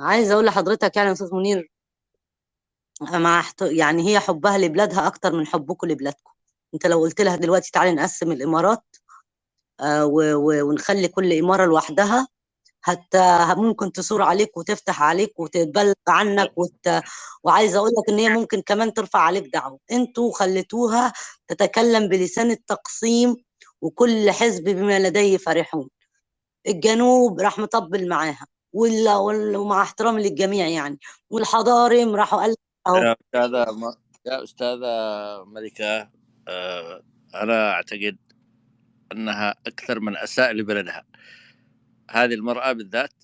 عايزه اقول لحضرتك يعني يا استاذ منير، يعني هي حبها لبلادها اكتر من حبكم لبلادكم. انت لو قلت لها دلوقتي تعالي نقسم الامارات، ونخلي كل اماره لوحدها، حتى ممكن تصور عليك وتفتح عليك وتتبلغ عنك وعايزه اقول لك ان هي ممكن كمان ترفع عليك دعوه. انتوا خليتوها تتكلم بلسان التقسيم، وكل حزب بما لديه فرحون. الجنوب راح مطبل معاها، ومع احترامي للجميع يعني، والحضارم راحوا قال اهو. يا أستاذة ملكة، أنا أعتقد أنها أكثر من أساء لبلدها. هذه المرأة بالذات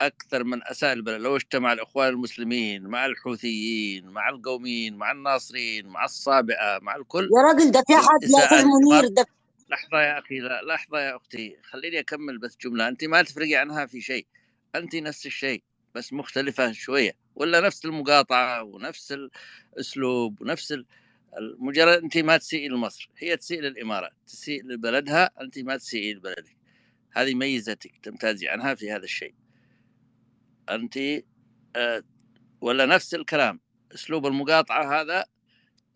أكثر من أساء البلد. لو اجتمع الإخوان المسلمين مع الحوثيين مع القوميين مع الناصريين مع الصابئة مع الكل يا راجل ده في حد يا استاذ لإساءة منير الإمارة. ده. لحظة يا أخي، لا لحظة يا أختي، خليني أكمل بس جملة. أنت ما تفرقي عنها في شيء، أنت نفس الشيء بس مختلفة شوية، ولا نفس المقاطعة ونفس الأسلوب ونفس مجرد أنت ما تسيئي لمصر، هي تسيء للإمارات، تسيء لبلدها، أنت ما تسيئي لبلدك. هذه ميزتك تمتازي عنها في هذا الشيء. أنت آه، ولا نفس الكلام. أسلوب المقاطعة هذا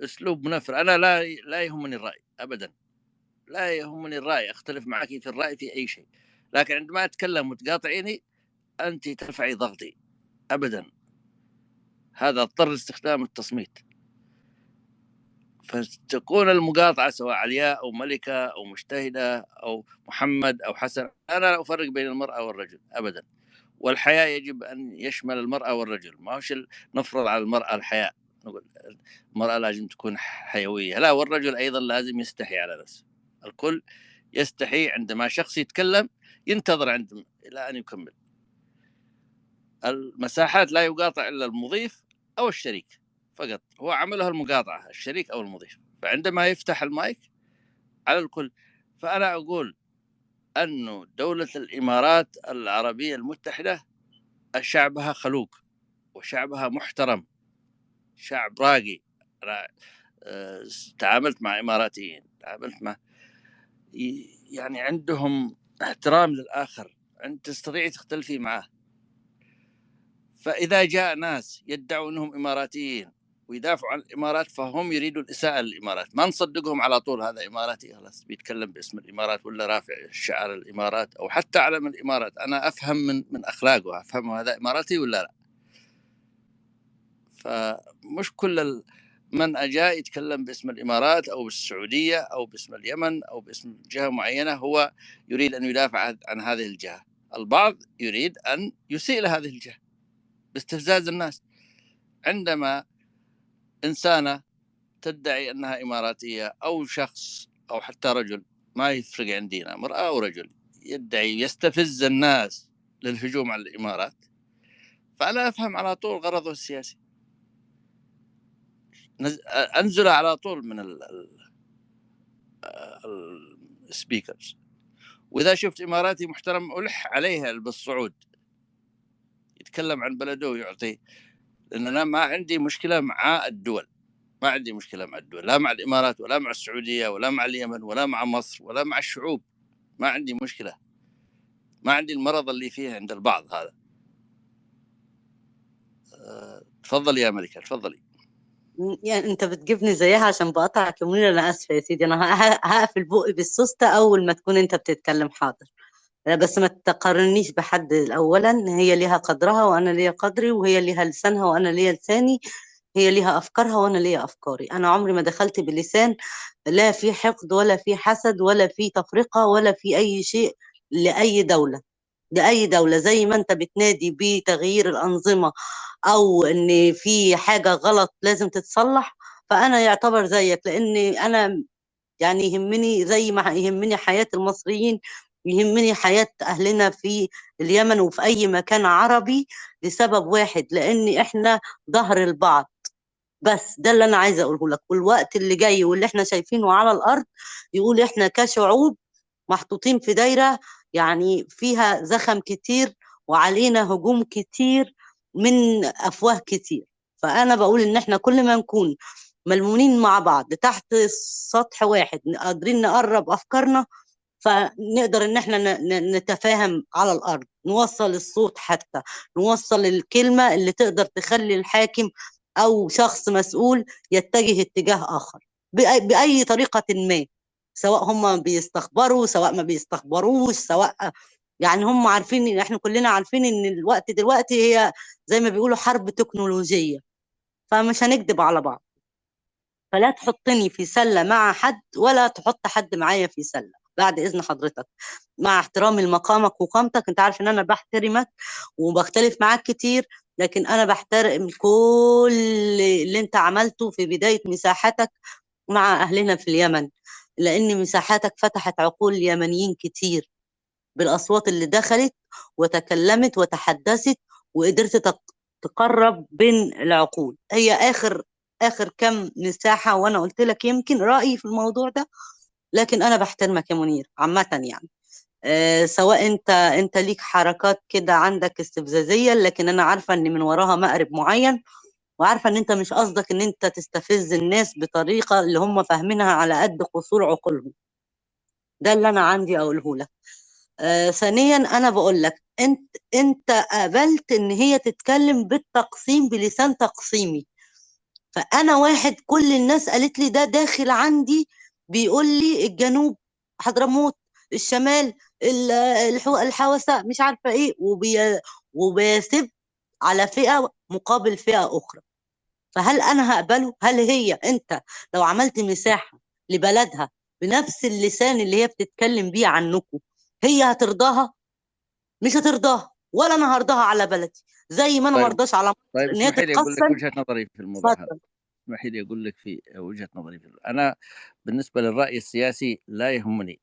أسلوب منفر. أنا لا يهمني الرأي أبدا، لا يهمني الرأي، أختلف معك في الرأي في أي شيء، لكن عندما أتكلم وتقاطعيني أنت ترفعي ضغطي أبدا. هذا اضطر استخدام التصميت. فتكون المقاطعة سواء علياء أو ملكة أو مجتهدة أو محمد أو حسن، أنا لا أفرق بين المرأة والرجل أبدا. والحياة يجب أن يشمل المرأة والرجل، ما هوش نفرض على المرأة الحياة، نقول المرأة لازم تكون حيوية، لا، والرجل أيضا لازم يستحي على نفسه. الكل يستحي عندما شخص يتكلم، ينتظر إلى أن يكمل. المساحات لا يقاطع إلا المضيف أو الشريك فقط، هو عملها المقاطعة الشريك أو المضيف، فعندما يفتح المايك على الكل. فأنا أقول أن دولة الإمارات العربية المتحدة شعبها خلوق وشعبها محترم، شعب راقي. أنا تعاملت مع إماراتيين، تعاملت مع يعني عندهم احترام للآخر، أنت تستطيع تختلفي معه. فإذا جاء ناس يدعوا أنهم إماراتيين ويدافعوا عن الإمارات، فهم يريدوا الإساءة للإمارات. ما نصدقهم على طول هذا إماراتي خلاص بيتكلم باسم الإمارات ولا رافع شعار الإمارات أو حتى علم الإمارات. أنا أفهم من أخلاقه، أفهم هذا إماراتي ولا لا. فمش كل من أجاء يتكلم باسم الإمارات أو بالسعودية أو باسم اليمن أو باسم جهة معينة هو يريد أن يدافع عن هذه الجهة. البعض يريد أن يسيء لهذه الجهة باستفزاز الناس. عندما إنسانة تدعي أنها إماراتية أو شخص أو حتى رجل، ما يفرق عندنا امرأة أو رجل، يدعي يستفز الناس للهجوم على الإمارات، فأنا أفهم على طول غرضه السياسي، أنزل على طول من السبيكرز. وإذا شفت إماراتي محترم ألح عليها بالصعود يتكلم عن بلده ويعطي، لأن أنا ما عندي مشكلة مع الدول، ما عندي مشكلة مع الدول، لا مع الإمارات ولا مع السعودية ولا مع اليمن ولا مع مصر ولا مع الشعوب، ما عندي مشكلة، ما عندي المرض اللي فيه عند البعض هذا. تفضل يا ملكة، تفضلي. يعني انت بتجيبني زيها عشان بقطعك يا منير؟ انا اسفه يا سيدي، انا هقفل بقي بالسوسته اول ما تكون انت بتتكلم. حاضر. بس ما تقارنيش بحد. اولا هي ليها قدرها وانا ليا قدري، وهي ليها لسانها وانا ليا لساني، هي ليها افكارها وانا ليا افكاري. انا عمري ما دخلت بلسان لا في حقد ولا في حسد ولا في تفرقه ولا في اي شيء لاي دوله. لأي دولة زي ما أنت بتنادي بتغيير الأنظمة أو إن في حاجة غلط لازم تتصلح، فأنا يعتبر زيك، لأن أنا يعني يهمني زي ما يهمني حياة المصريين، يهمني حياة أهلنا في اليمن وفي أي مكان عربي، لسبب واحد، لأن إحنا ظهر البعض. بس ده اللي أنا عايزة أقوله لك. والوقت اللي جاي واللي إحنا شايفينه على الأرض يقول إحنا كشعوب محطوطين في دايرة يعني فيها زخم كتير وعلينا هجوم كتير من أفواه كتير. فأنا بقول إن إحنا كل ما نكون ملمومين مع بعض تحت سطح واحد قادرين نقرب أفكارنا، فنقدر ان احنا نتفاهم على الارض، نوصل الصوت، حتى نوصل الكلمة اللي تقدر تخلي الحاكم او شخص مسؤول يتجه اتجاه اخر بأي طريقة ما، سواء هم بيستخبروا سواء ما بيستخبروش، سواء يعني هم عارفين ان احنا كلنا عارفين ان الوقت دلوقتي هي زي ما بيقولوا حرب تكنولوجية، فمش هنكذب على بعض. فلا تحطني في سلة مع حد ولا تحط حد معايا في سلة بعد إذن حضرتك، مع احترامي لمقامك وقامتك. انت عارف ان انا بحترمك وبختلف معاك كتير، لكن انا بحترم كل اللي انت عملته في بداية مساحتك مع اهلنا في اليمن، لان مساحاتك فتحت عقول اليمنيين كتير بالاصوات اللي دخلت وتكلمت وتحدثت، وقدرت تقرب بين العقول. هي اخر كم مساحة، وانا قلت لك يمكن رأيي في الموضوع ده، لكن انا بحترمك يا منير عامة يعني. سواء انت ليك حركات كده عندك استفزازية، لكن انا عارفة ان من وراها مأرب معين، وعارفة ان انت مش قصدك ان انت تستفز الناس بطريقة اللي هم فاهمينها على قد قصور عقولهم. ده اللي انا عندي اقوله لك. ثانيا انا بقول لك انت قابلت ان هي تتكلم بالتقسيم بلسان تقسيمي، فانا واحد كل الناس قالت لي ده داخل عندي بيقول لي الجنوب حضرموت، الشمال الحوسه، مش عارفه ايه، وبيسب على فئه مقابل فئه اخرى. فهل انا هقبله؟ هل هي انت لو عملت مساحه لبلدها بنفس اللسان اللي هي بتتكلم بيه عنكم، هي هترضاها؟ مش هترضاها، ولا انا هرضاها على بلدي، زي ما انا طيب مرضاش على مصر طيب ان هي اسمحي لي اقول لك تتقسم. وجهة نظري في الموضوع هذا. اتفضل. اسمحي لي اقول لك في وجهة نظري انا بالنسبة للرأي السياسي لا يهمني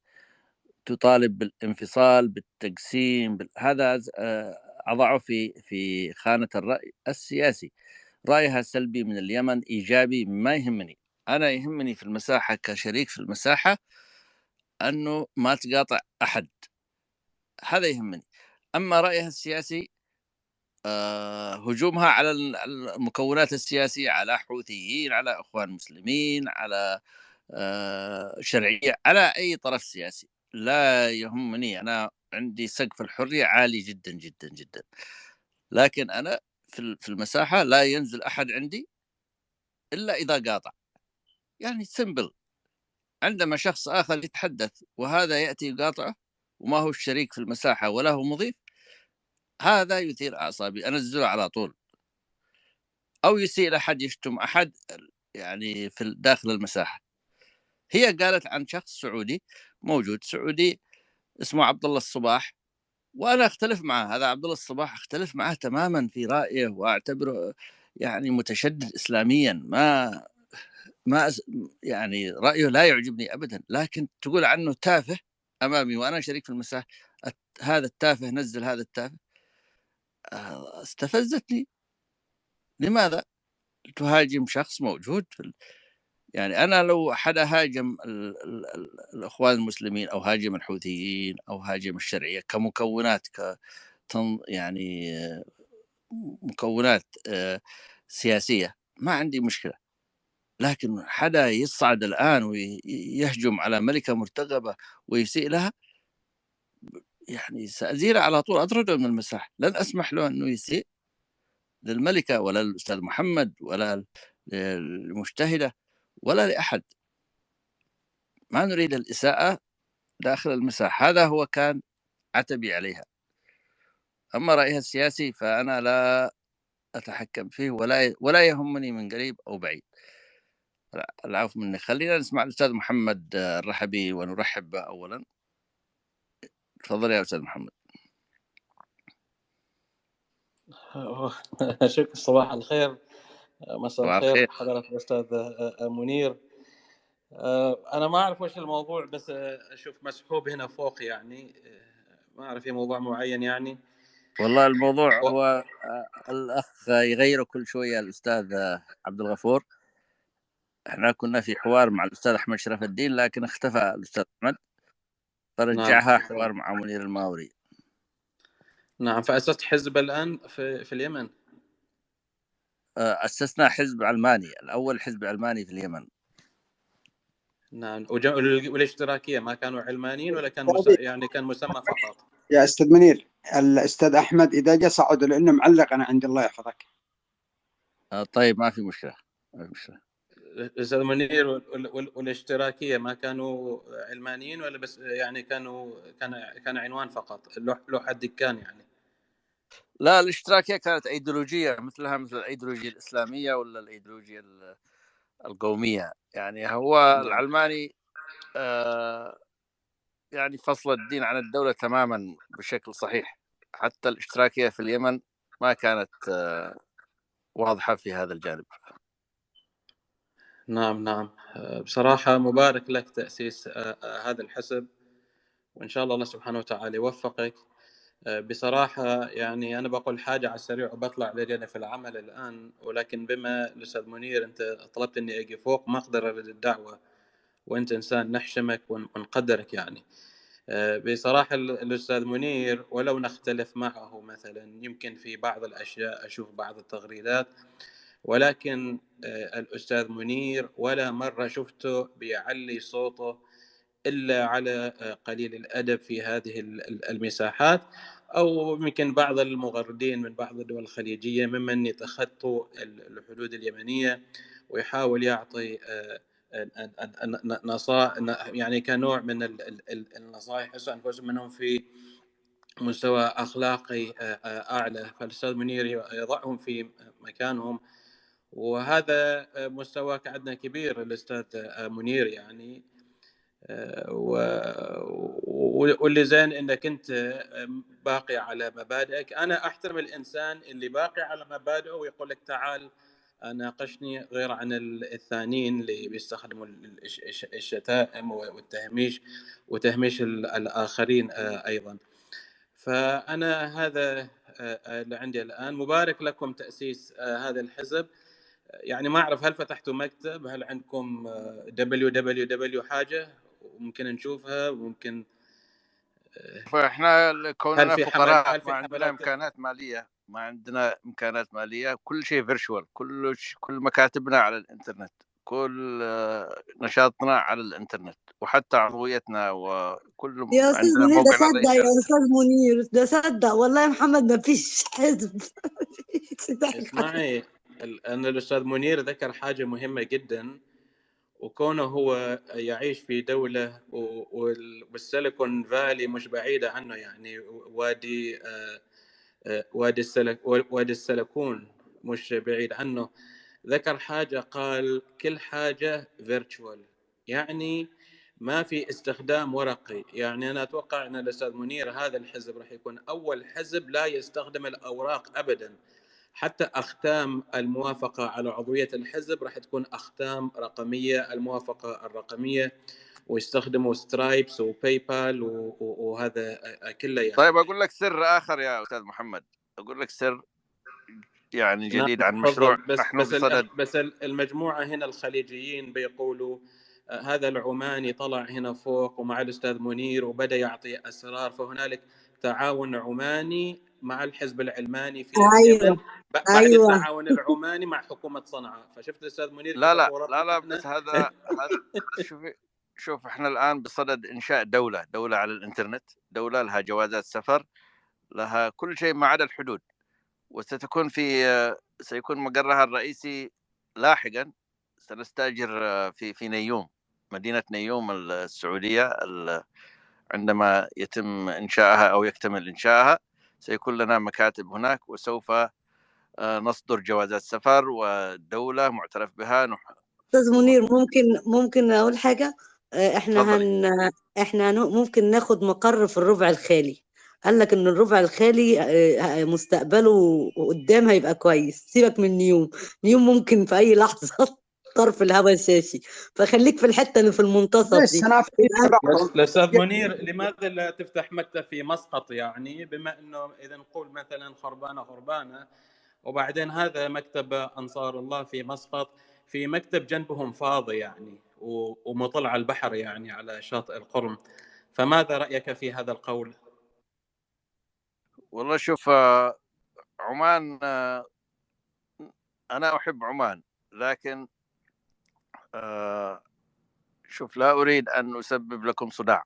تطالب بالانفصال بالتقسيم هذا أضعه في خانة الرأي السياسي. رأيها سلبي من اليمن إيجابي ما يهمني. أنا يهمني في المساحة كشريك في المساحة أنه ما تقاطع أحد، هذا يهمني. أما رأيها السياسي هجومها على المكونات السياسية، على حوثيين، على أخوان مسلمين، على شرعية، على أي طرف سياسي لا يهمني. أنا عندي سقف الحرية عالي جدا جدا جدا، لكن أنا في المساحة لا ينزل أحد عندي إلا إذا قاطع. يعني سمبل. عندما شخص آخر يتحدث وهذا يأتي يقاطعه وما هو الشريك في المساحة ولا هو مضيف، هذا يثير أعصابي، أنزله على طول. أو يسيء أحد، يشتم أحد يعني في داخل المساحة. هي قالت عن شخص سعودي موجود، سعودي اسمه عبد الله الصباح، وانا اختلف معه. هذا عبد الله الصباح اختلف معه تماما في رايه، واعتبره يعني متشدد اسلاميا. ما يعني رايه لا يعجبني ابدا، لكن تقول عنه تافه امامي وانا شريك في المساحه. هذا التافه نزل هذا التافه، استفزتني. لماذا تهاجم شخص موجود يعني أنا لو حدا هاجم الإخوان المسلمين أو هاجم الحوثيين أو هاجم الشرعية كمكونات يعني مكونات سياسية، ما عندي مشكلة. لكن حدا يصعد الآن ويهجم على ملكة مرتقبة ويسيء لها، يعني سأزيله على طول، أطرده من المساحة. لن أسمح له أنه يسيء للملكة ولا للأستاذ محمد ولا للمجتهدة ولا لأحد. ما نريد الإساءة داخل المساحة. هذا هو كان عتبي عليها. أما رأيها السياسي فأنا لا أتحكم فيه ولا يهمني من قريب أو بعيد. العفو منك. خلينا نسمع الأستاذ محمد الرحبي ونرحب به أولا. تفضل يا أستاذ محمد. شكرا. صباح الخير، مساء صباح الخير الخير. حضرة الأستاذ منير. أنا ما أعرف وش الموضوع، بس أشوف مسحوب هنا فوق، يعني ما أعرف، في موضوع معين يعني. والله الموضوع هو الأخ يغيره كل شوية الأستاذ عبد الغفور. احنا كنا في حوار مع الأستاذ أحمد شرف الدين، لكن اختفى الأستاذ أحمد فرجعها حوار مع منير الماوري. نعم. فأسست حزب الآن في اليمن. أسسنا حزب علماني، الأول حزب علماني في اليمن. نعم. والاشتراكية ما كانوا علمانيين ولا كان يعني كان مسمى فقط؟ يا أستاذ منير، الأستاذ أحمد إذا جاء صعد لأنه معلق أنا عندي، الله يحفظك. طيب ما في مشكلة. أستاذ منير، والاشتراكية ما كانوا علمانيين ولا بس يعني كان عنوان فقط، لوحة دكان يعني؟ لا، الاشتراكية كانت أيديولوجية مثلها مثل الأيديولوجية الإسلامية ولا الأيديولوجية القومية. يعني هو العلماني يعني فصل الدين عن الدولة تماما بشكل صحيح. حتى الاشتراكية في اليمن ما كانت واضحة في هذا الجانب. نعم. بصراحة مبارك لك تأسيس هذا الحزب، وإن شاء الله سبحانه وتعالى يوفقك. بصراحة يعني أنا بقول حاجة على السريع وبطلع لجنة في العمل الآن، ولكن بما الأستاذ منير أنت طلبت إني أجي فوق، ما أقدر أرد الدعوة، وأنت إنسان نحشمك ونقدرك يعني. بصراحة الأستاذ منير ولو نختلف معه مثلا يمكن في بعض الأشياء، أشوف بعض التغريدات، ولكن الأستاذ منير ولا مرة شفته بيعلي صوته إلا على قليل الأدب في هذه المساحات، أو يمكن بعض المغردين من بعض الدول الخليجية ممن يتخطوا الحدود اليمنية ويحاول يعطي نصائح، يعني كنوع من النصائح، يحسوا أنفسهم أنهم في مستوى أخلاقي أعلى، فالأستاذ منير يضعهم في مكانهم، وهذا مستواك عندنا كبير الأستاذ منير يعني. واللي زين انك انت باقي على مبادئك. انا احترم الانسان اللي باقي على مبادئه ويقول لك تعال ناقشني، غير عن الثانيين اللي بيستخدموا الشتائم وتهميش الاخرين ايضا. فانا هذا اللي عندي الان. مبارك لكم تاسيس هذا الحزب. يعني ما أعرف هل فتحتوا مكتب، هل عندكم www حاجة ممكن نشوفها، وممكن فإحنا كوننا فقراء ما عندنا حملات إمكانات مالية. كل شيء فيرتشوال، كل مكاتبنا على الإنترنت، كل نشاطنا على الإنترنت، وحتى عضويتنا وكل يا أستاذ عندنا منير، ده موقعنا صدق الرئيسي على يا الإنترنت. أستاذ منير، ده صدق والله يا محمد، ما فيش حزب. اسمعي، أن الأستاذ منير ذكر حاجة مهمة جدا، وكونه هو يعيش في دولة والسيليكون فالي مش بعيدة عنه، يعني وادي السلكون مش بعيد عنه. ذكر حاجة، قال كل حاجة فيرتشوال، يعني ما في استخدام ورقي. يعني أنا أتوقع أن الأستاذ منير هذا الحزب راح يكون أول حزب لا يستخدم الأوراق أبدا. حتى أختام الموافقة على عضوية الحزب راح تكون أختام رقمية، الموافقة الرقمية، ويستخدموا سترايبس وباي بال وهذا كله يعني. طيب أقول لك سر آخر يا أستاذ محمد، أقول لك سر يعني جديد عن مشروع نحن بصدد. بس المجموعة هنا الخليجيين بيقولوا هذا العماني طلع هنا فوق ومع الأستاذ منير وبدأ يعطي أسرار، فهنالك تعاون عماني مع الحزب العلماني في اليمن بعد التعاون العماني مع حكومة صنعاء. فشفت الأستاذ منير كيف لا بس هذا شوف احنا الآن بصدد إنشاء دولة على الإنترنت، دولة لها جوازات سفر، لها كل شيء ما عدا الحدود، سيكون مقرها الرئيسي لاحقا. سنستأجر في نيوم، مدينة نيوم السعودية. عندما يتم إنشائها أو يكتمل إنشائها سيكون لنا مكاتب هناك، وسوف نصدر جوازات سفر ودولة معترف بها. أستاذ منير، ممكن أقول حاجة؟ احنا ممكن ناخد مقر في الربع الخالي. قال لك ان الربع الخالي مستقبله قدام هيبقى كويس. سيبك من نيوم ممكن في اي لحظة طرف الهواء الشاشي، فخليك في الحتة اللي في المنتصف دي. الأستاذ منير، لماذا لا تفتح مكتب في مسقط؟ يعني بما انه اذا نقول مثلا خربانة، وبعدين هذا مكتب أنصار الله في مسقط، في مكتب جنبهم فاضي يعني ومطل على البحر يعني على شاطئ القرم، فماذا رأيك في هذا القول؟ والله شوف، عمان، أنا أحب عمان، لكن شوف، لا أريد أن أسبب لكم صداع،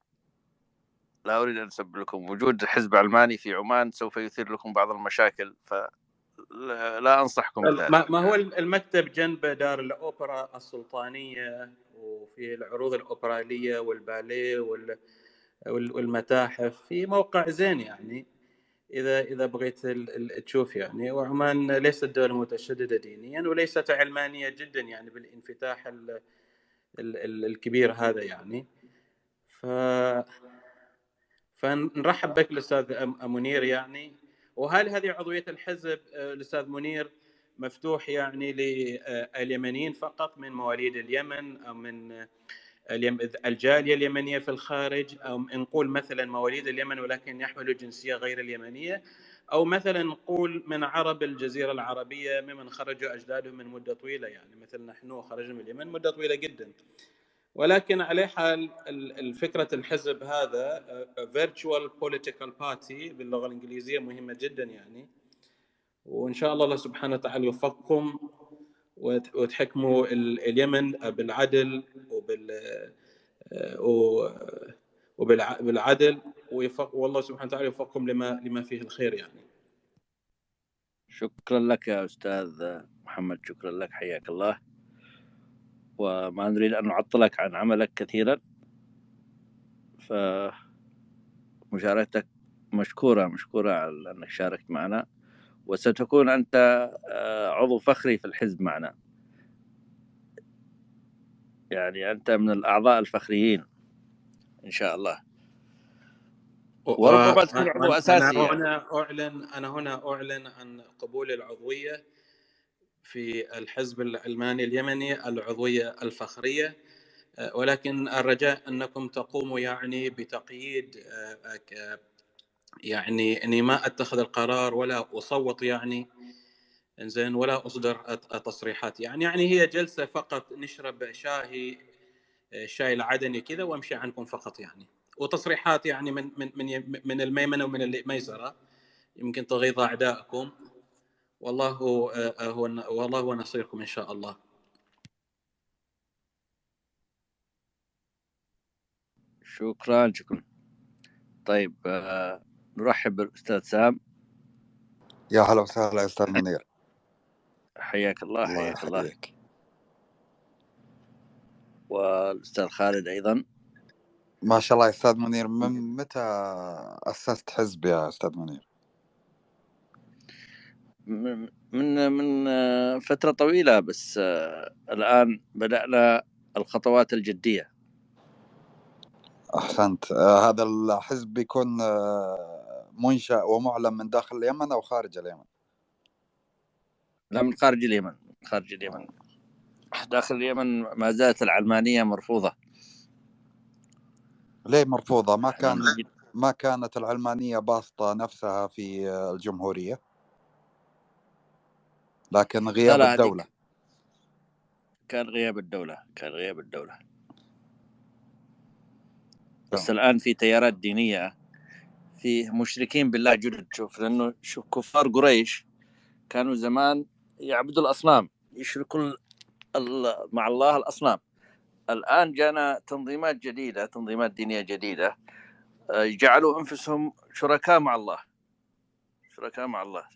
لا أريد أن أسبب لكم. وجود حزب علماني في عمان سوف يثير لكم بعض المشاكل، فلا أنصحكم بذلك. ما هو المكتب جنب دار الأوبرا السلطانية، وفي العروض الأوبرالية والباليه والمتاحف، في موقع زين يعني إذا بغيت تشوف يعني. وعمان ليست دولة متشددة دينيا وليست علمانية جدا يعني بالانفتاح الكبير هذا يعني. فنرحب بك الأستاذ منير يعني. وهل هذه عضوية الحزب الأستاذ منير مفتوح يعني لليمنيين فقط من مواليد اليمن، أو من الجالية اليمنية في الخارج، أو نقول مثلا مواليد اليمن ولكن يحملوا جنسية غير اليمنية، أو مثلا نقول من عرب الجزيرة العربية ممن خرجوا أجدادهم من مدة طويلة، يعني مثل نحن خرجنا من اليمن مدة طويلة جدا. ولكن على حال الفكرة الحزب هذا virtual political party باللغة الإنجليزية مهمة جدا يعني. وإن شاء الله سبحانه وتعالى يوفقكم وتحكموا اليمن بالعدل وبالعدل، والله سبحانه وتعالى يوفقكم لما فيه الخير يعني. شكرا لك يا أستاذ محمد، شكرا لك، حياك الله. وما نريد أن نعطلك عن عملك كثيرا، فمشاركتك مشكورة على أنك شاركت معنا، وستكون أنت عضو فخري في الحزب معنا، يعني أنت من الأعضاء الفخريين إن شاء الله، وربما تكون عضو أساسي يعني. أنا هنا أعلن عن قبول العضوية في الحزب العلماني اليمني، العضوية الفخرية. ولكن الرجاء أنكم تقوموا يعني بتقييد، يعني أني ما أتخذ القرار ولا أصوت يعني، إنزين، ولا أصدر تصريحات يعني هي جلسة فقط نشرب شاي العدني كذا وأمشي عنكم فقط يعني. وتصريحات يعني من الميمنة ومن الميسرة يمكن تغيظ أعدائكم، والله هو نصيركم إن شاء الله. شكرا. طيب، نرحب بالأستاذ سام. يا هلا وسهلا يا أستاذ منير. حياك الله. الله حياك الله. يحييك. والأستاذ خالد أيضا. ما شاء الله يا أستاذ منير، من متى أسست حزب يا أستاذ منير؟ من فترة طويلة، بس الآن بدأنا الخطوات الجدية. أحسنت. هذا الحزب بيكون منشأ ومعلن من داخل اليمن أو خارج اليمن؟ لا، من خارج اليمن. داخل اليمن ما زالت العلمانية مرفوضة. ليه مرفوضة؟ ما كانت العلمانية باسطة نفسها في الجمهورية، لكن غياب الدولة. كان غياب الدولة. بس الآن في تيارات دينية، في مشركين بالله جدد. شوف، لأنه كفار قريش كانوا زمان يعبدوا الأصنام، يشركون مع الله الأصنام. الآن جانا تنظيمات دينية جديدة، جعلوا أنفسهم شركاء مع الله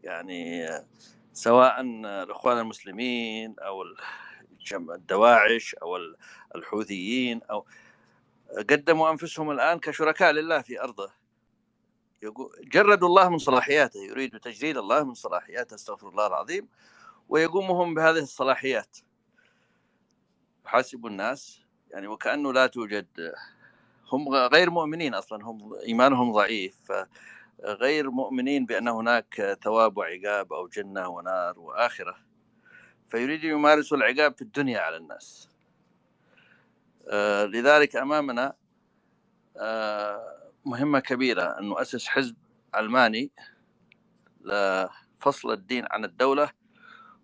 يعني، سواء الإخوان المسلمين أو الدواعش أو الحوثيين، أو قدموا أنفسهم الآن كشركاء لله في أرضه. جردوا الله من صلاحياته، يريد تجريد الله من صلاحياته، استغفر الله العظيم، ويقومهم بهذه الصلاحيات، يحاسبوا الناس يعني وكأنه لا توجد. هم غير مؤمنين أصلا، هم إيمانهم ضعيف، غير مؤمنين بأن هناك ثواب وعقاب أو جنة ونار وآخرة، فيريد يمارسوا العقاب في الدنيا على الناس. لذلك أمامنا مهمة كبيرة أن نؤسس حزب علماني لفصل الدين عن الدولة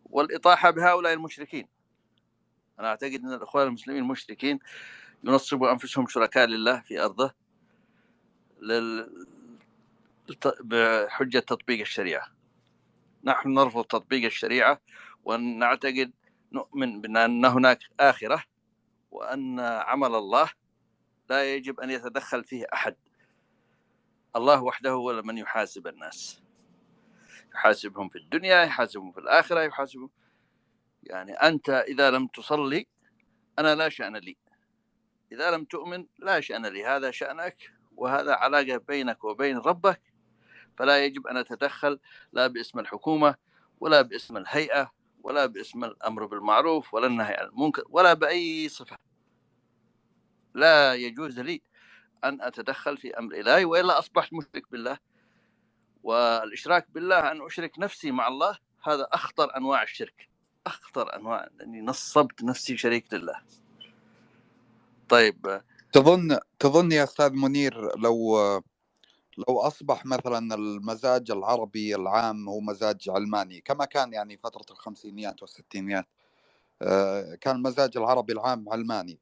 والإطاحة بهؤلاء المشركين. أنا أعتقد أن الإخوان المسلمين المشركين ينصبوا أنفسهم شركاء لله في أرضه بحجة تطبيق الشريعة. نحن نرفض تطبيق الشريعة، ونعتقد نؤمن بأن هناك آخرة وأن عمل الله لا يجب أن يتدخل فيه أحد. الله وحده هو من يحاسب الناس، يحاسبهم في الدنيا، يحاسبهم في الآخرة، يحاسبهم. يعني أنت إذا لم تصلي أنا لا شأن لي، إذا لم تؤمن لا شأن لي، هذا شأنك وهذا علاقة بينك وبين ربك، فلا يجب أن أتدخل لا باسم الحكومة ولا باسم الهيئة ولا باسم الأمر بالمعروف ولا النهي عن المنكر ولا بأي صفة. لا يجوز لي أن أتدخل في أمر إلهي، وإلا أصبحت مشرك بالله. والإشراك بالله أن أشرك نفسي مع الله، هذا أخطر أنواع الشرك، أخطر أنواع، أني نصبت نفسي شريك لله. طيب، تظن يا أستاذ منير لو أصبح مثلا المزاج العربي العام هو مزاج علماني كما كان يعني فترة الخمسينيات والستينيات، كان المزاج العربي العام علماني،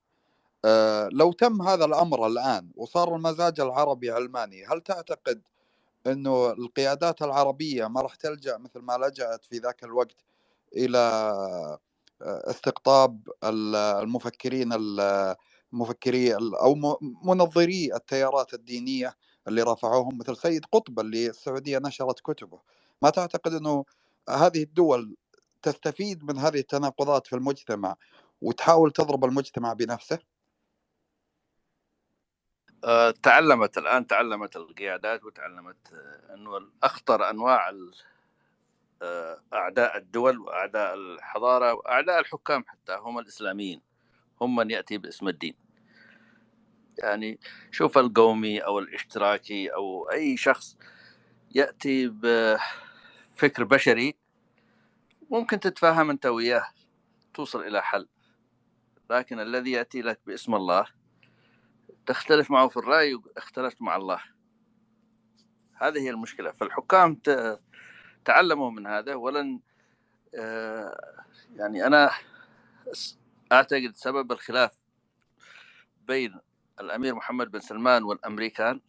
لو تم هذا الأمر الآن وصار المزاج العربي علماني، هل تعتقد أنه القيادات العربية ما راح تلجأ مثل ما لجأت في ذاك الوقت إلى استقطاب المفكرين أو منظري التيارات الدينية اللي رفعوهم مثل سيد قطب اللي السعودية نشرت كتبه؟ ما تعتقد أنه هذه الدول تستفيد من هذه التناقضات في المجتمع وتحاول تضرب المجتمع بنفسه؟ تعلمت القيادات وتعلمت أنه أخطر أنواع أعداء الدول وأعداء الحضارة وأعداء الحكام حتى هم الإسلاميين، هم من يأتي باسم الدين. يعني شوف القومي أو الاشتراكي أو أي شخص يأتي بفكر بشري ممكن تتفاهم أنت وياه توصل إلى حل، لكن الذي يأتي لك باسم الله تختلف معه في الرأي واختلفت مع الله. هذه هي المشكلة. فالحكام تعلموا من هذا، ولن يعني أنا أعتقد سبب الخلاف بين الأمير محمد بن سلمان والأمريكان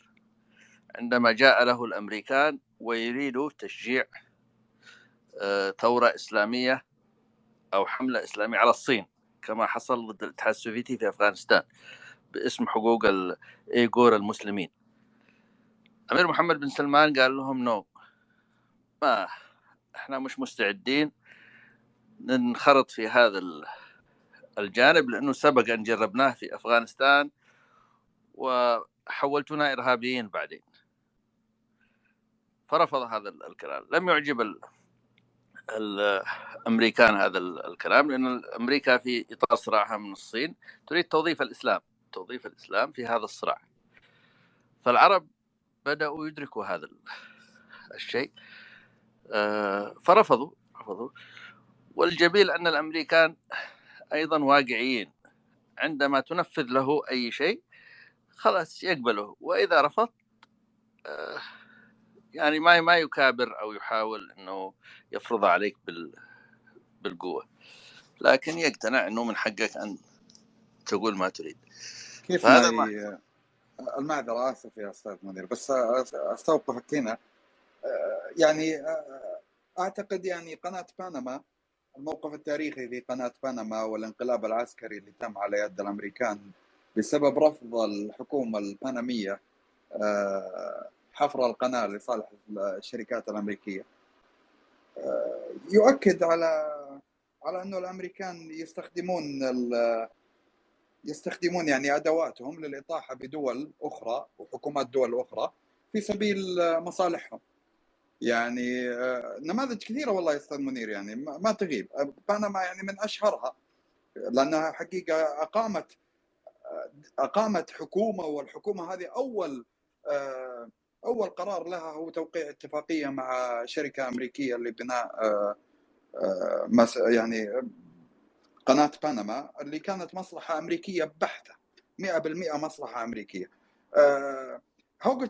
عندما جاء له الأمريكان ويريدوا تشجيع ثورة إسلامية أو حملة إسلامية على الصين كما حصل ضد الاتحاد السوفيتي في أفغانستان باسم حقوق الإيغور المسلمين. أمير محمد بن سلمان قال لهم نو، ما احنا مش مستعدين ننخرط في هذا الجانب، لأنه سبق أن جربناه في أفغانستان وحولتنا إرهابيين بعدين. فرفض هذا الكلام. لم يعجب الأمريكان هذا الكلام، لأن أمريكا في إطار صراعها من الصين تريد توظيف الإسلام في هذا الصراع. فالعرب بدأوا يدركوا هذا الشيء، فرفضوا. والجميل أن الأمريكان أيضا واقعيين، عندما تنفذ له أي شيء خلاص يقبله، وإذا رفض يعني ما يكابر أو يحاول أنه يفرض عليك بالقوة، لكن يقتنع أنه من حقك أن تقول ما تريد. كيف المعذرة، آسف يا أستاذ منير، بس أستوقفك هنا. يعني أعتقد يعني قناة بانما، الموقف التاريخي في قناة بانما والانقلاب العسكري اللي تم على يد الأمريكان بسبب رفض الحكومة البانامية حفر القناة لصالح الشركات الأمريكية، يؤكد على أنه الأمريكان يستخدمون يعني أدواتهم للإطاحة بدول أخرى وحكومات دول أخرى في سبيل مصالحهم. يعني نماذج كثيرة والله يا أستاذ منير، يعني ما تغيب. بانما يعني من أشهرها، لأنها حقيقة أقامت حكومة، والحكومة هذه أول قرار لها هو توقيع اتفاقية مع شركة أمريكية لبناء يعني قناة بانما، اللي كانت مصلحة أمريكية بحتة، 100% مصلحة أمريكية. هوغو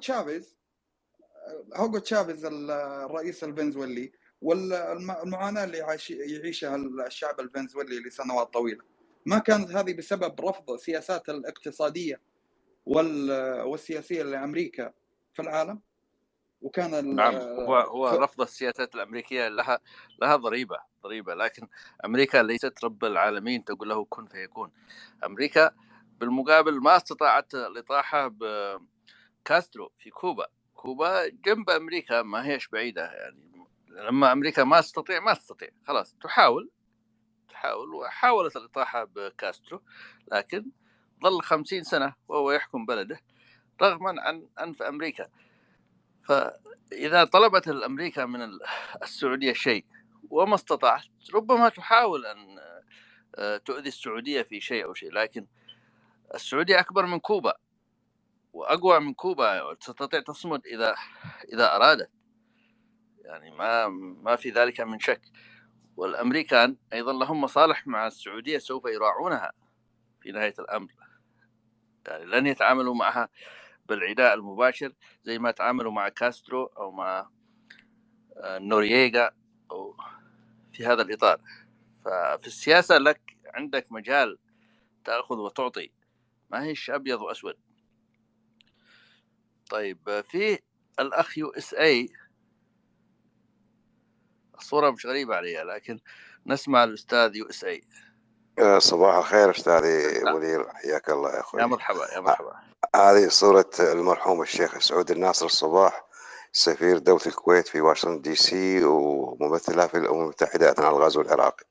تشافيز الرئيس الفنزويلي، والمعاناة اللي يعيشها الشعب الفنزويلي لسنوات طويلة، ما كانت هذه بسبب رفض السياسات الاقتصادية والسياسية لأمريكا في العالم؟ وكان نعم، هو رفض السياسات الأمريكية لها ضريبة، لكن أمريكا ليست رب العالمين تقول له كن فيكون. أمريكا بالمقابل ما استطاعت الإطاحة بكاسترو في كوبا جنب أمريكا، ما هيش بعيدة يعني. لما أمريكا ما تستطيع خلاص تحاول وحاولت الإطاحة بكاسترو، لكن ظل 50 سنة وهو يحكم بلده رغما عن أنف أمريكا. فإذا طلبت الأمريكا من السعودية شيء وما استطاعت، ربما تحاول أن تؤذي السعودية في شيء أو شيء، لكن السعودية أكبر من كوبا وأقوى من كوبا، تستطيع تصمد إذا أرادت، يعني ما في ذلك من شك. والأمريكان أيضا لهم مصالح مع السعودية سوف يراعونها في نهاية الأمر، يعني لن يتعاملوا معها بالعداء المباشر زي ما تعاملوا مع كاسترو أو مع نورييغا أو في هذا الإطار. ففي السياسة عندك مجال تأخذ وتعطي، ما هيش أبيض وأسود. طيب في الأخ USA، الصورة مش غريبة عليها لكن نسمع الأستاذ USA. صباح الخير أستاذي منير، حياك الله يا أخوي. يا مرحبا. هذه صورة المرحوم الشيخ سعود الناصر الصباح، سفير دولة الكويت في واشنطن دي سي وممثلها في الأمم المتحدة أثناء الغزو العراقي.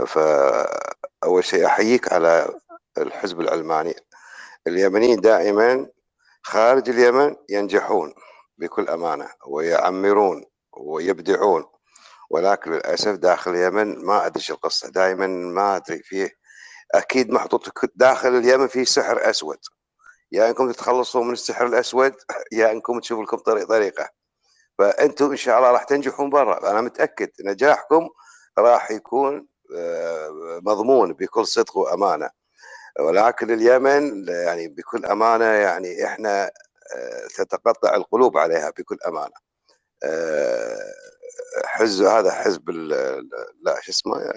فأول شيء أحييك على الحزب العلماني. اليمنيين دائما خارج اليمن ينجحون بكل أمانة ويعمرون ويبدعون، ولكن للأسف داخل اليمن ما أدري القصة، دائما ما أدري فيه، أكيد محطوط داخل اليمن فيه سحر أسود، يا أنكم تتخلصوا من السحر الأسود يا أنكم تشوفوا لكم طريقة. فأنتم إن شاء الله راح تنجحون برا، أنا متأكد نجاحكم راح يكون مضمون بكل صدق وأمانة. ولكن اليمن يعني بكل أمانة يعني إحنا تتقطع القلوب عليها بكل أمانة. هذا حزب لا شو اسمه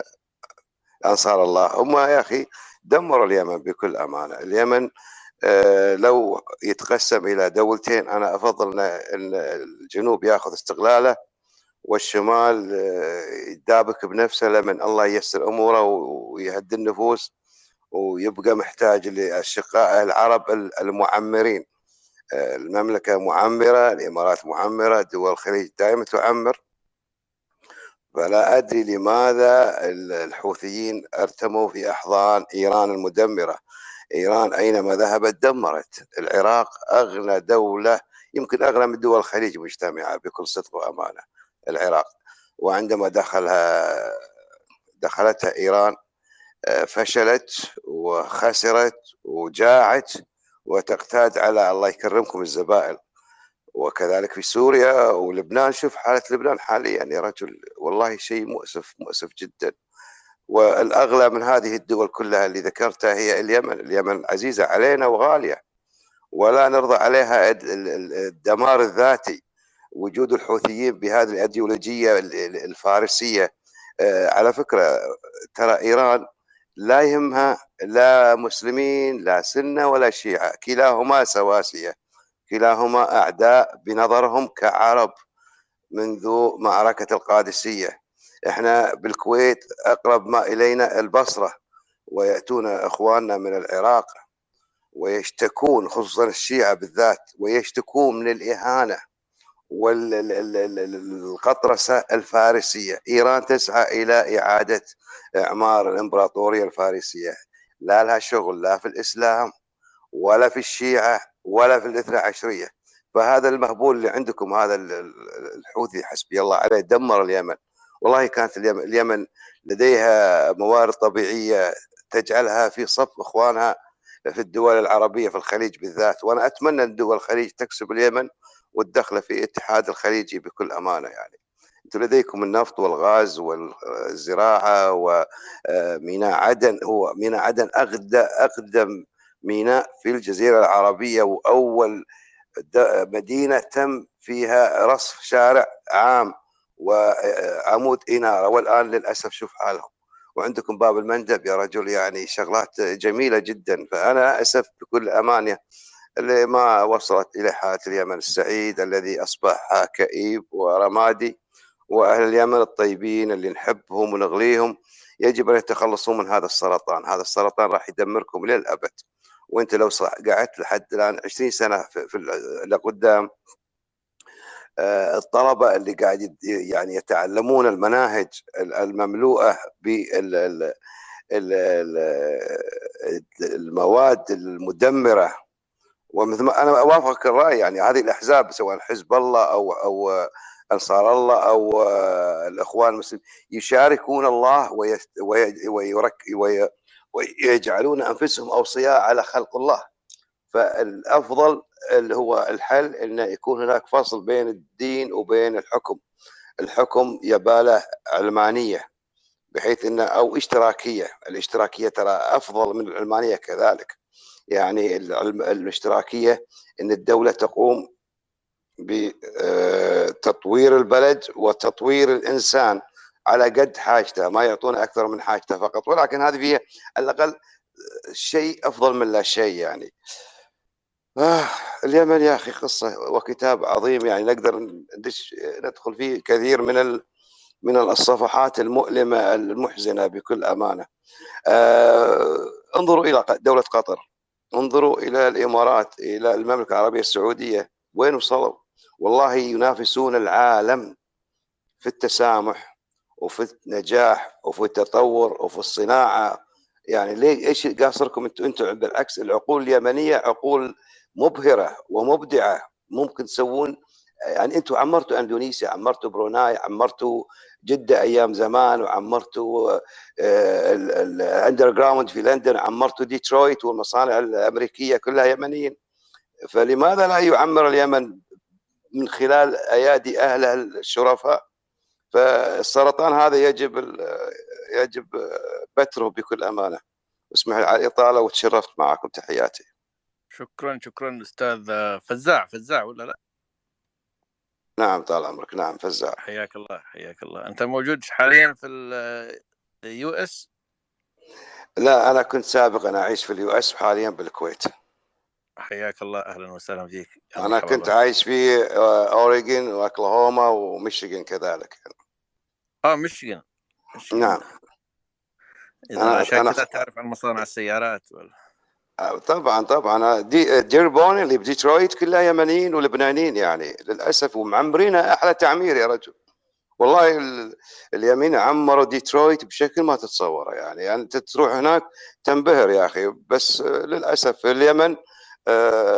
أنصار الله، هم يا أخي دمروا اليمن بكل أمانة. اليمن لو يتقسم إلى دولتين أنا أفضل أن الجنوب يأخذ استقلاله والشمال يدابك بنفسه، لمن الله ييسر أموره ويهدي النفوس ويبقى محتاج لأشقائه العرب المعمرين. المملكة معمرة، الإمارات معمرة، دول الخليج دائما تعمر. فلا أدري لماذا الحوثيين ارتموا في أحضان إيران المدمرة. إيران أينما ذهبت دمرت. العراق أغنى دولة، يمكن أغنى من دول الخليج مجتمعة بكل صدق وأمانة العراق، وعندما دخلتها إيران فشلت وخسرت وجاعت وتقتاد على الله يكرمكم الزبائن. وكذلك في سوريا ولبنان، شوف حالة لبنان حاليا يا رجل، والله شيء مؤسف جدا. والأغلى من هذه الدول كلها اللي ذكرتها هي اليمن عزيزة علينا وغالية ولا نرضى عليها الدمار الذاتي. وجود الحوثيين بهذه الأيديولوجية الفارسية، على فكرة ترى إيران لا يهمها لا مسلمين لا سنة ولا شيعة، كلاهما سواسية، كلاهما أعداء بنظرهم كعرب منذ معركة القادسية. احنا بالكويت أقرب ما إلينا البصرة، ويأتون إخواننا من العراق ويشتكون، خصوصا الشيعة بالذات، ويشتكون من الإهانة والقطرسة الفارسية. إيران تسعى إلى إعادة إعمار الإمبراطورية الفارسية، لا لها شغل لا في الإسلام ولا في الشيعة ولا في الاثنى عشرية. فهذا المهبول اللي عندكم، هذا الحوثي حسبي الله عليه، دمر اليمن. والله كانت اليمن لديها موارد طبيعية تجعلها في صف إخوانها في الدول العربية في الخليج بالذات، وأنا أتمنى أن دول الخليج تكسب اليمن والدخل في الاتحاد الخليجي بكل أمانة. يعني أنتم لديكم النفط والغاز والزراعة وميناء عدن، هو ميناء عدن أقدم ميناء في الجزيرة العربية، وأول مدينة تم فيها رصف شارع عام وعمود إنارة، والآن للأسف شوف حالهم. وعندكم باب المندب يا رجل، يعني شغلات جميلة جدا. فأنا أسف بكل أمانة لما وصلت إلى حالة اليمن السعيد الذي أصبح كئيب ورمادي، وأهل اليمن الطيبين اللي نحبهم ونغليهم يجب أن يتخلصوا من هذا السرطان. هذا السرطان راح يدمركم للأبد. وانت لو قعدت لحد الآن 20 سنة في لقدام، الطلبة اللي قاعد يعني يتعلمون المناهج المملوءة بالمواد المدمرة، ومثل ما أنا أوافقك الرأي، يعني هذه الأحزاب سواء حزب الله أو أنصار الله أو الإخوان المسلمين يشاركون الله ويجعلون أنفسهم أوصياء على خلق الله. فالأفضل اللي هو الحل إنه يكون هناك فصل بين الدين وبين الحكم. الحكم يباله علمانية بحيث إنه أو اشتراكية. الاشتراكية ترى أفضل من العلمانية كذلك. يعني الاشتراكية إن الدولة تقوم بتطوير البلد وتطوير الإنسان على قد حاجته، ما يعطونه أكثر من حاجته فقط، ولكن هذه فيها على الأقل شيء أفضل من لا شيء. يعني اليمن يا أخي قصة وكتاب عظيم، يعني نقدر ندخل فيه كثير من الصفحات المؤلمة المحزنة بكل أمانة. انظروا إلى دولة قطر، انظروا إلى الإمارات، إلى المملكة العربية السعودية، وين وصلوا؟ والله ينافسون العالم في التسامح وفي النجاح وفي التطور وفي الصناعة. يعني ليه ايش قاصركم انتم؟ بالعكس العقول اليمنية عقول مبهرة ومبدعة، ممكن تسوون. يعني انتم عمرتوا اندونيسيا، عمرتوا بروناي، عمرتوا جدة ايام زمان، وعمرتوا الاندر جراوند في لندن، عمرتوا ديترويت والمصانع الامريكية كلها يمنيين. فلماذا لا يعمر اليمن من خلال ايادي اهلها الشرفاء؟ فالسرطان هذا يجب بتره بكل امانه. اسمح لي على الاطاله وتشرفت معكم، تحياتي. شكرا استاذ فزاع ولا لا؟ نعم طال عمرك، نعم فزاع. حياك الله. انت موجود حاليا في اليو اس؟ لا انا كنت سابقا اعيش في اليو اس وحاليا بالكويت. حياك الله، اهلا وسهلا فيك. انا كنت عايش في اوريغون واكلاهوما وميشيغان كذلك. ميشيغان. نعم. اذا عشان كذا تعرف عن مصانع السيارات طبعا ديربون اللي بديترويت كلها يمنيين ولبنانيين يعني للاسف، ومعمرينها احلى تعمير يا رجل. والله اليمين عمروا ديترويت بشكل ما تتصوره. يعني انت تروح هناك تنبهر يا اخي، بس للاسف في اليمن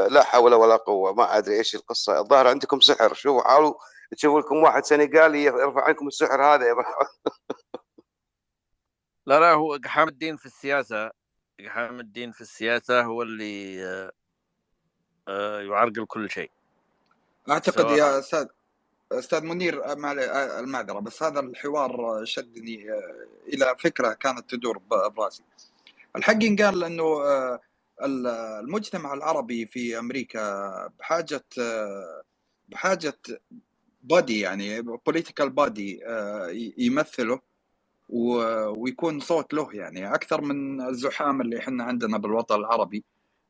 لا حول ولا قوه. ما ادري ايش القصه، الظاهر عندكم سحر. شوفوا حاولوا تشوفوا لكم واحد سنغالي يرفع عنكم السحر هذا. لا هو اقحام الدين في السياسه هو اللي يعرقل كل شيء. اعتقد يا استاذ منير، المعذره بس هذا الحوار شدني الى فكره كانت تدور براسي. الحق قال انه المجتمع العربي في امريكا بحاجه بادي، يعني بوليتيكال بادي يمثله ويكون صوت له، يعني اكثر من الزحام اللي احنا عندنا بالوطن العربي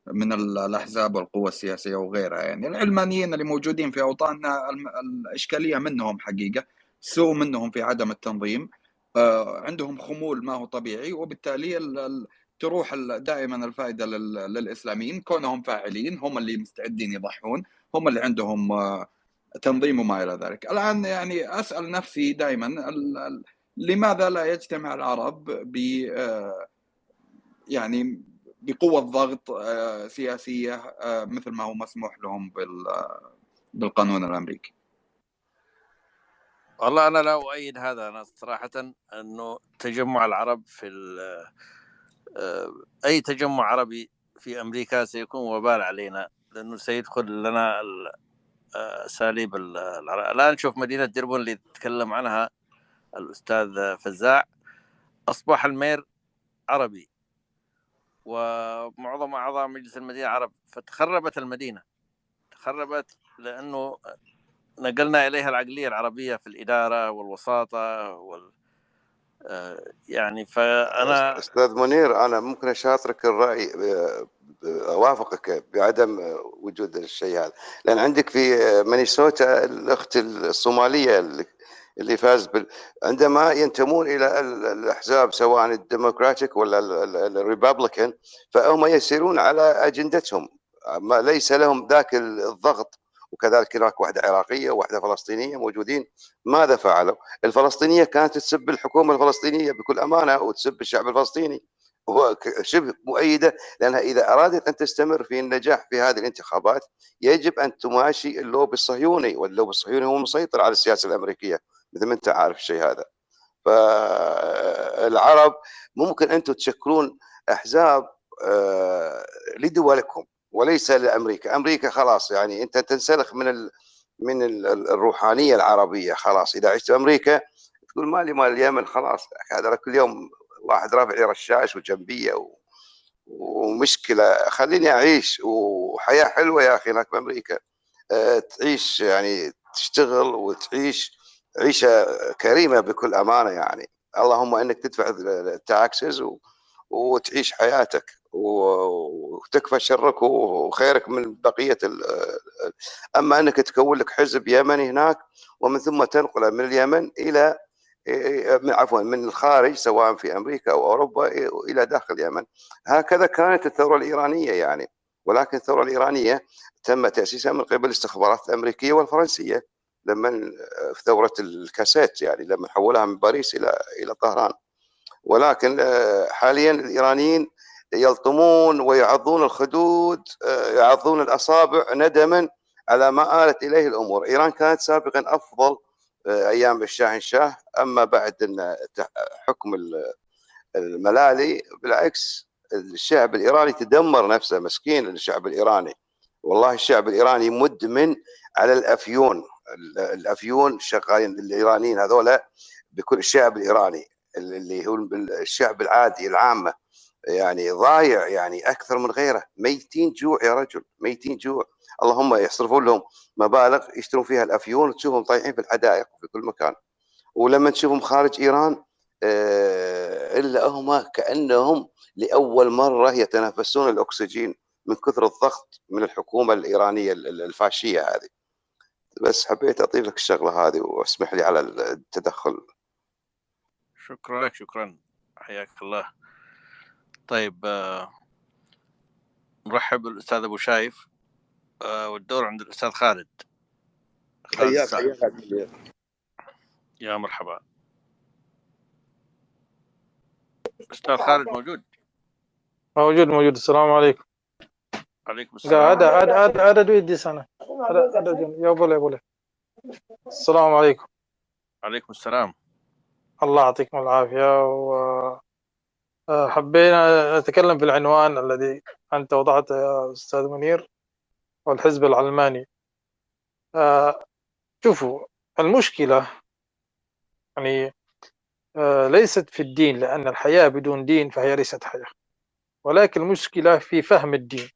من الاحزاب والقوى السياسيه وغيرها. يعني العلمانيين اللي موجودين في اوطاننا الاشكاليه منهم حقيقه، سوء منهم في عدم التنظيم، عندهم خمول ما هو طبيعي، وبالتالي تروح دائما الفائده للاسلاميين كونهم فاعلين، هم اللي مستعدين يضحون، هم اللي عندهم تنظيم وما الى ذلك. الان يعني اسال نفسي دائما لماذا لا يجتمع العرب يعني بقوة ضغط سياسية مثل ما هو مسموح لهم بالقانون الأمريكي؟ والله أنا لا أؤيد هذا. أنا صراحة أنه تجمع العرب في أي تجمع عربي في أمريكا سيكون وبال علينا، لأنه سيدخل لنا أساليب العرب. الآن نشوف مدينة ديربون اللي تكلم عنها الأستاذ فزاع، أصبح المير عربي ومعظم أعضاء مجلس المدينة عرب، فتخربت المدينة، تخربت لأنه نقلنا إليها العقلية العربية في الإدارة والوساطة يعني فأنا أستاذ منير، أنا ممكن أشاطرك الرأي أوافقك بعدم وجود الشيء هذا، لأن عندك في مينيسوتا الأخت الصومالية اللي فاز عندما ينتمون إلى الأحزاب سواء الديمقراطيك ولا الريبابليكان، فهم يسيرون على أجندتهم، ما ليس لهم ذاك الضغط. وكذلك هناك واحدة عراقية وواحدة فلسطينية موجودين. ماذا فعلوا؟ الفلسطينية كانت تسب الحكومة الفلسطينية بكل أمانة وتسب الشعب الفلسطيني، شبه مؤيدة، لأنها إذا أرادت أن تستمر في النجاح في هذه الانتخابات يجب أن تماشي اللوبي الصهيوني، واللوبي الصهيوني هو مسيطر على السياسة الأمريكية مثل ما أنت عارف الشيء هذا. فالعرب ممكن أنتم تشكلون أحزاب لدولكم وليس لأمريكا. أمريكا خلاص يعني أنت تنسلخ من الروحانية العربية خلاص. إذا عشت في أمريكا تقول مالي مال اليمن، خلاص هذا كل يوم واحد رافع لي رشاش وجنبيه ومشكلة، خليني أعيش وحياة حلوة يا أخي هناك في أمريكا. تعيش يعني تشتغل وتعيش عيشة كريمة بكل أمانة يعني. اللهم أنك تدفع التاكسز وتعيش حياتك وتكفى شرك وخيرك من بقية أما أنك تكون لك حزب يمني هناك ومن ثم تنقله من اليمن إلى عفوا من الخارج سواء في أمريكا أو أوروبا إلى داخل اليمن. هكذا كانت الثورة الإيرانية يعني، ولكن الثورة الإيرانية تم تأسيسها من قبل الاستخبارات الأمريكية والفرنسية لما في ثورة الكاسيت يعني لما حولها من باريس إلى طهران. ولكن حاليا الإيرانيين يلطمون ويعضون الخدود، يعضون الأصابع ندما على ما آلت إليه الأمور. إيران كانت سابقا أفضل أيام الشاهنشاه، أما بعد حكم الملالي بالعكس الشعب الإيراني تدمر نفسه. مسكين الشعب الإيراني، والله الشعب الإيراني مدمن على الأفيون. الأفيون شغالين الإيرانيين هذولا بكل الشعب الإيراني اللي هو الشعب العادي العامة يعني ضايع يعني أكثر من غيره. ميتين جوع يا رجل، ميتين جوع. اللهم يصرفون لهم مبالغ يشترون فيها الأفيون وتشوفهم طايحين في الحدائق في كل مكان. ولما تشوفهم خارج إيران إلا هم كأنهم لأول مرة يتنفسون الأكسجين من كثر الضغط من الحكومة الإيرانية الفاشية هذه. بس حبيت أضيف لك الشغلة هذه واسمح لي على التدخل. شكرا لك، شكرا، حياك الله. طيب نرحب بالأستاذ أبو شايف والدور عند الأستاذ خالد. حياك يا مرحبا. أستاذ خالد موجود؟ موجود. السلام عليكم. عليكم السلام. عدد ويدي سنة عدد يا بوله. السلام عليكم. عليكم السلام. الله يعطيكم العافية. حبينا نتكلم في العنوان الذي أنت وضعته يا أستاذ منير والحزب العلماني. شوفوا المشكلة يعني ليست في الدين، لأن الحياة بدون دين فهي ليست حياة، ولكن المشكلة في فهم الدين.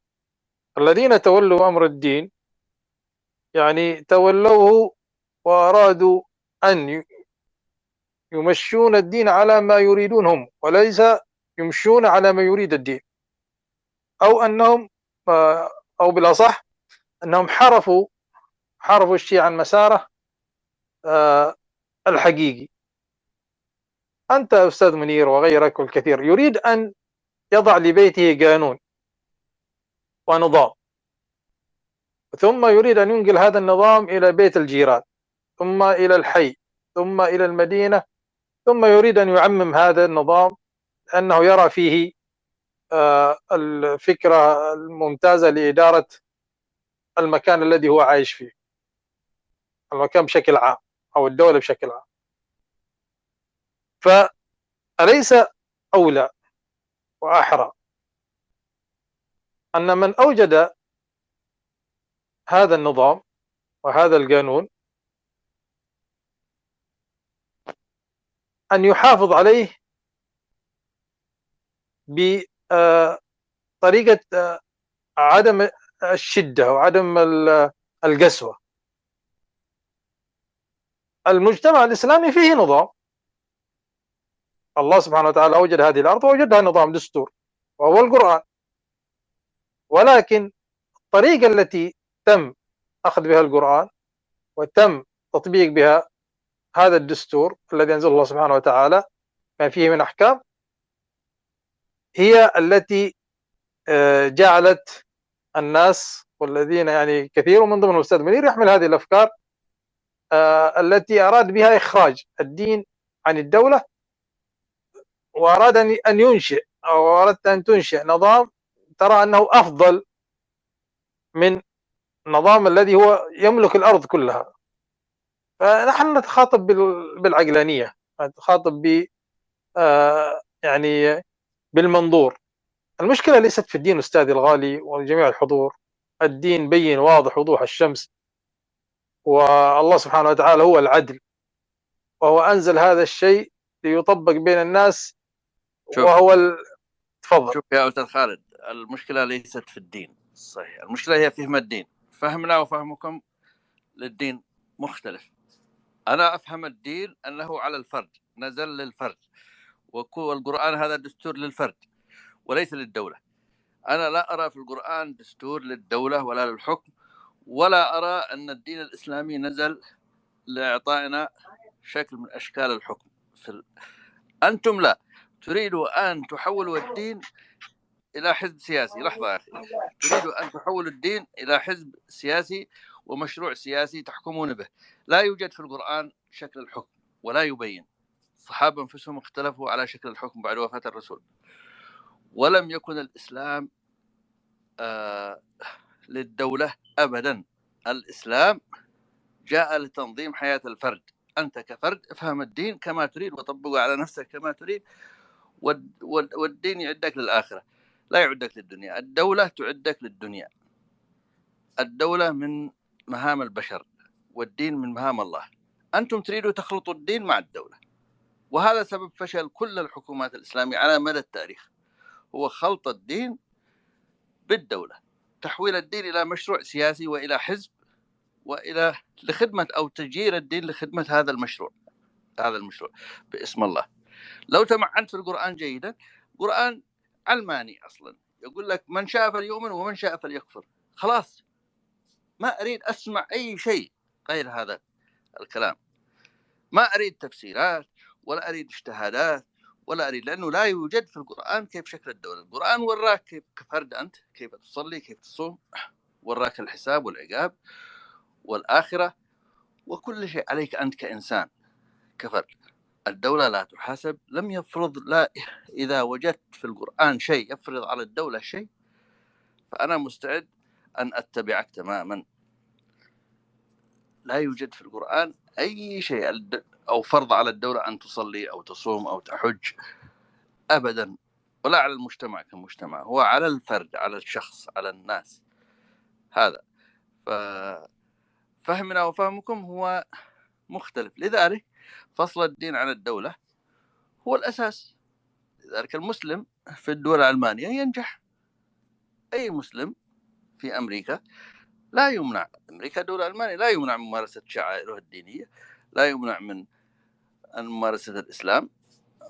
الذين تولوا أمر الدين يعني تولوه وأرادوا أن يمشون الدين على ما يريدون هم، وليس يمشون على ما يريد الدين، أو أنهم أو بالأصح أنهم حرفوا الشيء عن مساره الحقيقي. أنت أستاذ منير وغيرك والكثير يريد أن يضع لبيته قانون ونظام، ثم يريد أن ينقل هذا النظام إلى بيت الجيران، ثم إلى الحي، ثم إلى المدينة، ثم يريد أن يعمم هذا النظام لأنه يرى فيه الفكرة الممتازة لإدارة المكان الذي هو عايش فيه، المكان بشكل عام أو الدولة بشكل عام. فأليس أولى وأحرى أن من أوجد هذا النظام وهذا القانون أن يحافظ عليه بطريقة عدم الشدة وعدم القسوة؟ المجتمع الإسلامي فيه نظام، الله سبحانه وتعالى أوجد هذه الأرض ووجدها نظام دستور وهو القرآن. ولكن الطريقة التي تم أخذ بها القرآن وتم تطبيق بها هذا الدستور الذي أنزل الله سبحانه وتعالى ما فيه من أحكام هي التي جعلت الناس والذين يعني كثير من ضمن الأستاذ منير يحمل هذه الأفكار التي أراد بها إخراج الدين عن الدولة، وأراد أن ينشئ أو أردت أن تنشئ نظام ترى أنه أفضل من النظام الذي هو يملك الأرض كلها. فنحن نتخاطب بالعقلانية، نتخاطب ب يعني بالمنظور. المشكلة ليست في الدين أستاذي الغالي وجميع الحضور، الدين بين واضح وضوح الشمس، والله سبحانه وتعالى هو العدل، وهو أنزل هذا الشيء ليطبق بين الناس، وهو تفضل. شوف يا أستاذ خالد، المشكلة ليست في الدين صحيح، المشكلة هي فهم الدين. فهمنا وفهمكم للدين مختلف. أنا أفهم الدين أنه على الفرد، نزل للفرد، والقرآن هذا دستور للفرد وليس للدولة. أنا لا أرى في القرآن دستور للدولة ولا للحكم، ولا أرى أن الدين الإسلامي نزل لإعطائنا شكل من أشكال الحكم. أنتم لا تريدوا أن تحولوا الدين إلى حزب سياسي. لحظة يا أخي، تريدوا أن تحولوا الدين إلى حزب سياسي ومشروع سياسي تحكمون به. لا يوجد في القرآن شكل الحكم ولا يبين. الصحابة أنفسهم اختلفوا على شكل الحكم بعد وفاة الرسول. ولم يكن الإسلام للدولة أبدا. الإسلام جاء لتنظيم حياة الفرد. أنت كفرد افهم الدين كما تريد وطبقه على نفسك كما تريد، والدين يعدك للآخرة لا يعدك للدنيا. الدولة تعدك للدنيا. الدولة من مهام البشر والدين من مهام الله. أنتم تريدوا تخلطوا الدين مع الدولة، وهذا سبب فشل كل الحكومات الإسلامية على مدى التاريخ، هو خلط الدين بالدولة، تحويل الدين إلى مشروع سياسي وإلى حزب وإلى لخدمة أو تجير الدين لخدمة هذا المشروع باسم الله. لو تمعنت في القرآن جيدا، القرآن علماني أصلا، يقول لك من شاء فليؤمن ومن شاء فليكفر. خلاص، ما أريد أسمع أي شيء غير هذا الكلام. ما أريد تفسيرات ولا أريد اجتهادات ولا أريد، لأنه لا يوجد في القرآن كيف شكل الدولة. القرآن وراك كيف كفرد أنت كيف تصلي كيف تصوم، وراك الحساب والعقاب والآخرة وكل شيء عليك أنت كإنسان كفرد. الدولة لا تحاسب، لم يفرض. لا، إذا وجدت في القرآن شيء يفرض على الدولة شيء فأنا مستعد أن أتبعك تماما. لا يوجد في القرآن أي شيء أو فرض على الدولة أن تصلي أو تصوم أو تحج أبدا، ولا على المجتمع كمجتمع، هو على الفرد، على الشخص، على الناس. هذا فهمنا وفهمكم هو مختلف. لذلك فصل الدين عن الدولة هو الأساس. لذلك المسلم في الدول العلمانية ينجح. أي مسلم في أمريكا لا يمنع، أمريكا دولة علمانية، لا يمنع من ممارسة شعائره الدينية، لا يمنع من ممارسة الإسلام،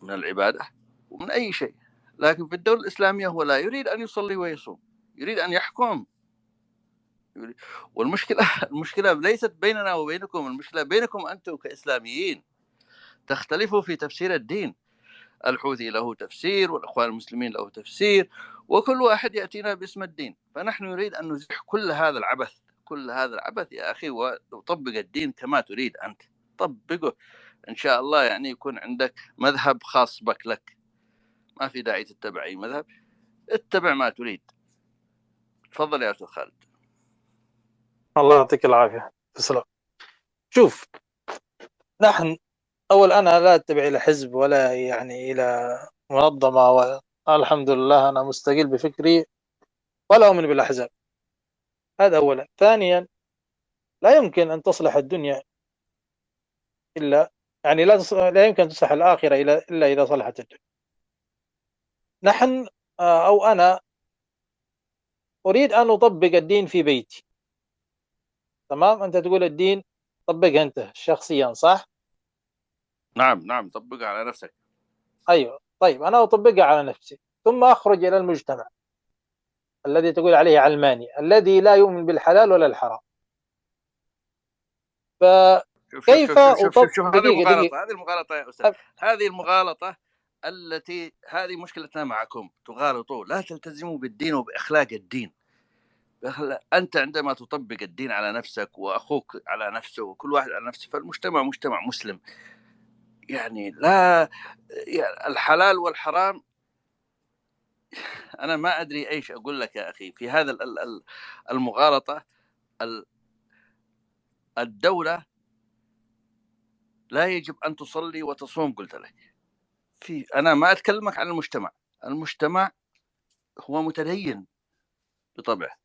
من العبادة ومن أي شيء. لكن في الدولة الإسلامية هو لا يريد أن يصلي ويصوم، يريد أن يحكم. المشكلة ليست بيننا وبينكم، المشكلة بينكم أنتم كإسلاميين تختلفوا في تفسير الدين. الحوثي له تفسير والإخوان المسلمين له تفسير، وكل واحد يأتينا باسم الدين. فنحن نريد أن نزيح كل هذا العبث يا أخي، وطبق الدين كما تريد أنت. طبقه إن شاء الله، يعني يكون عندك مذهب خاص بك لك، ما في داعي تتبع أي مذهب، اتبع ما تريد. تفضل يا أستاذ خالد. الله يعطيك العافية. تسلم. شوف، نحن أول أنا لا أتبع إلى حزب ولا يعني إلى منظمة، والحمد لله أنا مستقل بفكري ولا أؤمن بالأحزاب. هذا أولا. ثانيا، لا يمكن أن تصلح الدنيا إلا يعني لا يمكن أن تصلح الآخرة إلا إذا صلحت الدنيا. نحن أو أنا أريد أن أطبق الدين في بيتي. تمام؟ أنت تقول الدين طبقها أنت شخصيا، صح؟ نعم، طبقها على نفسك. أيوة. طيب أنا أطبقها على نفسي ثم أخرج إلى المجتمع. الذي تقول عليه علماني الذي لا يؤمن بالحلال ولا الحرام. فكيف شوف هذه المغالطة، هذه المغالطة يا أستاذ، هذه المغالطة التي هذه مشكلتنا معكم، تغالطوا، لا تلتزموا بالدين وبأخلاق الدين. أنت عندما تطبق الدين على نفسك وأخوك على نفسه وكل واحد على نفسه، فالمجتمع مجتمع مسلم. يعني لا، يعني الحلال والحرام، أنا ما أدري إيش أقول لك يا أخي في هذا المغالطة. الدولة لا يجب أن تصلي وتصوم، قلت لك. أنا ما أتكلمك عن المجتمع. المجتمع هو متدين بطبعه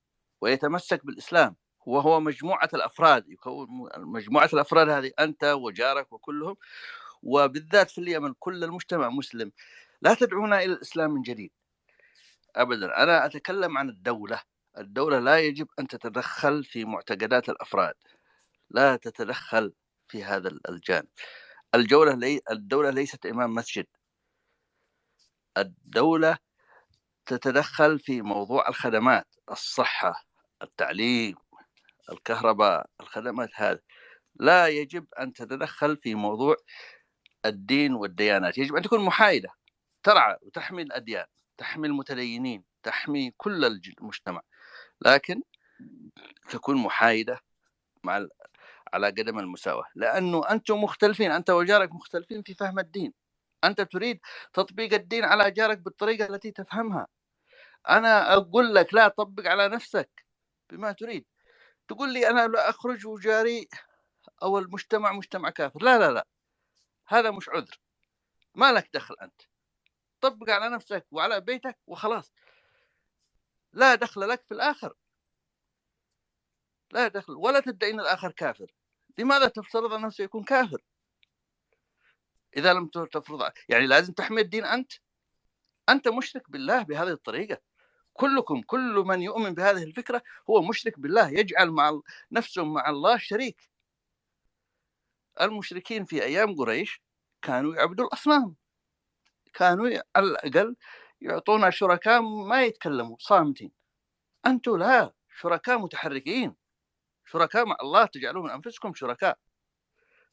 ويتمسك بالإسلام، وهو مجموعة الأفراد، يكون مجموعة الأفراد هذه أنت وجارك وكلهم، وبالذات في اليمن كل المجتمع مسلم. لا تدعونا إلى الإسلام من جديد أبدا. أنا أتكلم عن الدولة. الدولة لا يجب أن تتدخل في معتقدات الأفراد، لا تتدخل في هذا الجانب. الدولة ليست إمام مسجد. الدولة تتدخل في موضوع الخدمات، الصحة، التعليم، الكهرباء، الخدمات هذه. لا يجب أن تتدخل في موضوع الدين والديانات. يجب أن تكون محايدة، ترعى وتحمي الأديان، تحمي المتدينين، تحمي كل المجتمع، لكن تكون محايدة على قدم المساواة، لأنه أنتم مختلفين، أنت وجارك مختلفين في فهم الدين. أنت تريد تطبيق الدين على جارك بالطريقة التي تفهمها. أنا أقول لك لا تطبق على نفسك بما تريد. تقول لي أنا لا أخرج وجاري أو المجتمع مجتمع كافر. لا لا لا، هذا مش عذر. ما لك دخل، أنت طبق على نفسك وعلى بيتك وخلاص. لا دخل لك في الآخر، لا دخل، ولا تدعي أن الآخر كافر. لماذا تفترض أن نفسه يكون كافر إذا لم تفرض؟ يعني لازم تحمي الدين. أنت مشرك بالله بهذه الطريقة. كلكم، كل من يؤمن بهذه الفكرة هو مشرك بالله، يجعل مع نفسه مع الله شريك. المشركين في أيام قريش كانوا يعبدوا الأصنام، كانوا على الأقل يعطونا شركاء ما يتكلموا صامتين. أنتم لا، شركاء متحركين، شركاء مع الله، تجعلون من أنفسكم شركاء.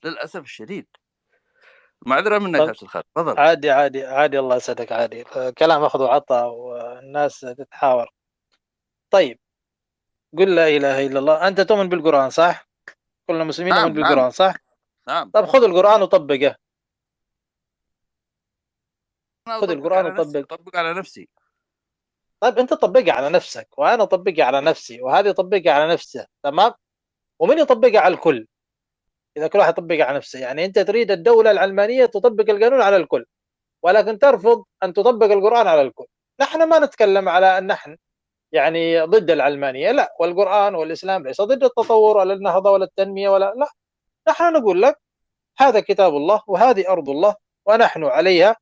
للأسف الشديد. معذرة منك يا أستاذ خالد، تفضل. عادي عادي عادي، الله يسعدك، عادي، كلام أخذ وعطى والناس تتحاور. طيب قل لا إله إلا الله. أنت تؤمن بالقرآن صح؟ كلنا مسلمين نؤمن بالقرآن صح؟ نعم. طب خذ القرآن وطبقه. أنا خذ القرآن وطبق. أطبق على نفسي. طيب أنت طبقها على نفسك وأنا أطبقها على نفسي وهذه يطبقها على نفسه، تمام؟ ومن يطبقها على الكل؟ إذا كل واحد يطبقها على نفسه، يعني أنت تريد الدولة العلمانية تطبق القانون على الكل، ولكن ترفض أن تطبق القرآن على الكل. نحن ما نتكلم على أن نحن يعني ضد العلمانية، لا، والقرآن والإسلام ليس ضد التطور ولا النهضة ولا التنمية ولا، لا، نحن نقول لك هذا كتاب الله وهذه أرض الله ونحن عليها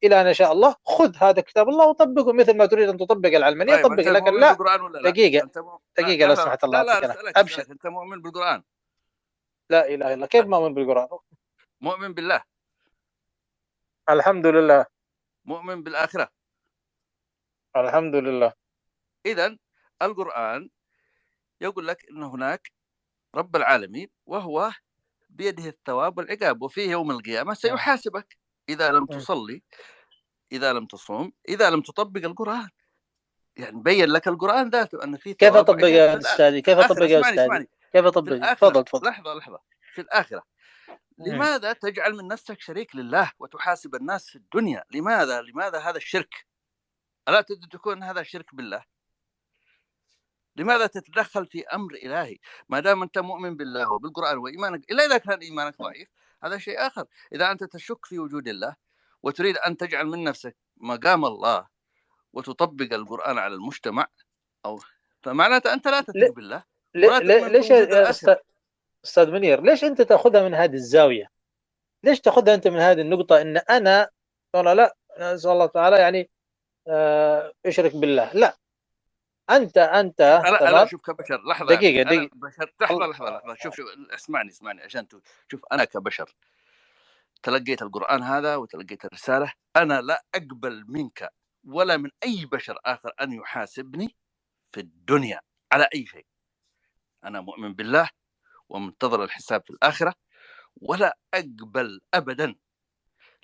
إلى أن شاء الله. خذ هذا كتاب الله وطبقه مثل ما تريد أن تطبق العلمانية. طيب طبق، أنت لكن مؤمن لا. بالقرآن ولا لا؟ دقيقة دقيقة لو سمحت الله. لا أعطيك أبشر. أنت مؤمن بالقرآن؟ لا إله إلا الله. كيف مؤمن بالقرآن؟ مؤمن بالله. الحمد لله. مؤمن بالآخرة. الحمد لله. إذن القرآن يقول لك أن هناك رب العالمين وهو بيده الثواب والعقاب، وفيه يوم القيامة سيحاسبك إذا لم تصلي، إذا لم تصوم، إذا لم تطبق القرآن. يعني بين لك القرآن ذاته أن فيه كيف ثواب أطبق يا أستاذي؟ كيف أطبق يا أستاذي؟ كيف أطبق؟ تفضل تفضل. لحظة. في الآخرة لماذا تجعل من نفسك شريك لله وتحاسب الناس في الدنيا؟ لماذا هذا الشرك؟ ألا تكون هذا شرك بالله؟ لماذا تتدخل في أمر إلهي ما دام أنت مؤمن بالله وبالقرآن وإيمانك؟ إلا إذا كان إيمانك ضعيف هذا شيء آخر. إذا أنت تشك في وجود الله وتريد أن تجعل من نفسك مقام الله وتطبق القرآن على المجتمع، فمعناته أنت لا تثق بالله. ليش يا أستاذ منير، ليش أنت تأخذها من هذه الزاوية؟ ليش تأخذها أنت من هذه النقطة إن أنا لا نسأل الله تعالى يعني اشرك بالله؟ لا، أنت أنا شوف كبشر. لحظة دقيقة بشر. لحظة. شوف اسمعني عشان شوف. أنا كبشر تلقيت القرآن هذا وتلقيت الرسالة. أنا لا أقبل منك ولا من أي بشر آخر أن يحاسبني في الدنيا على أي شيء. أنا مؤمن بالله ومنتظر الحساب في الآخرة، ولا أقبل أبدا،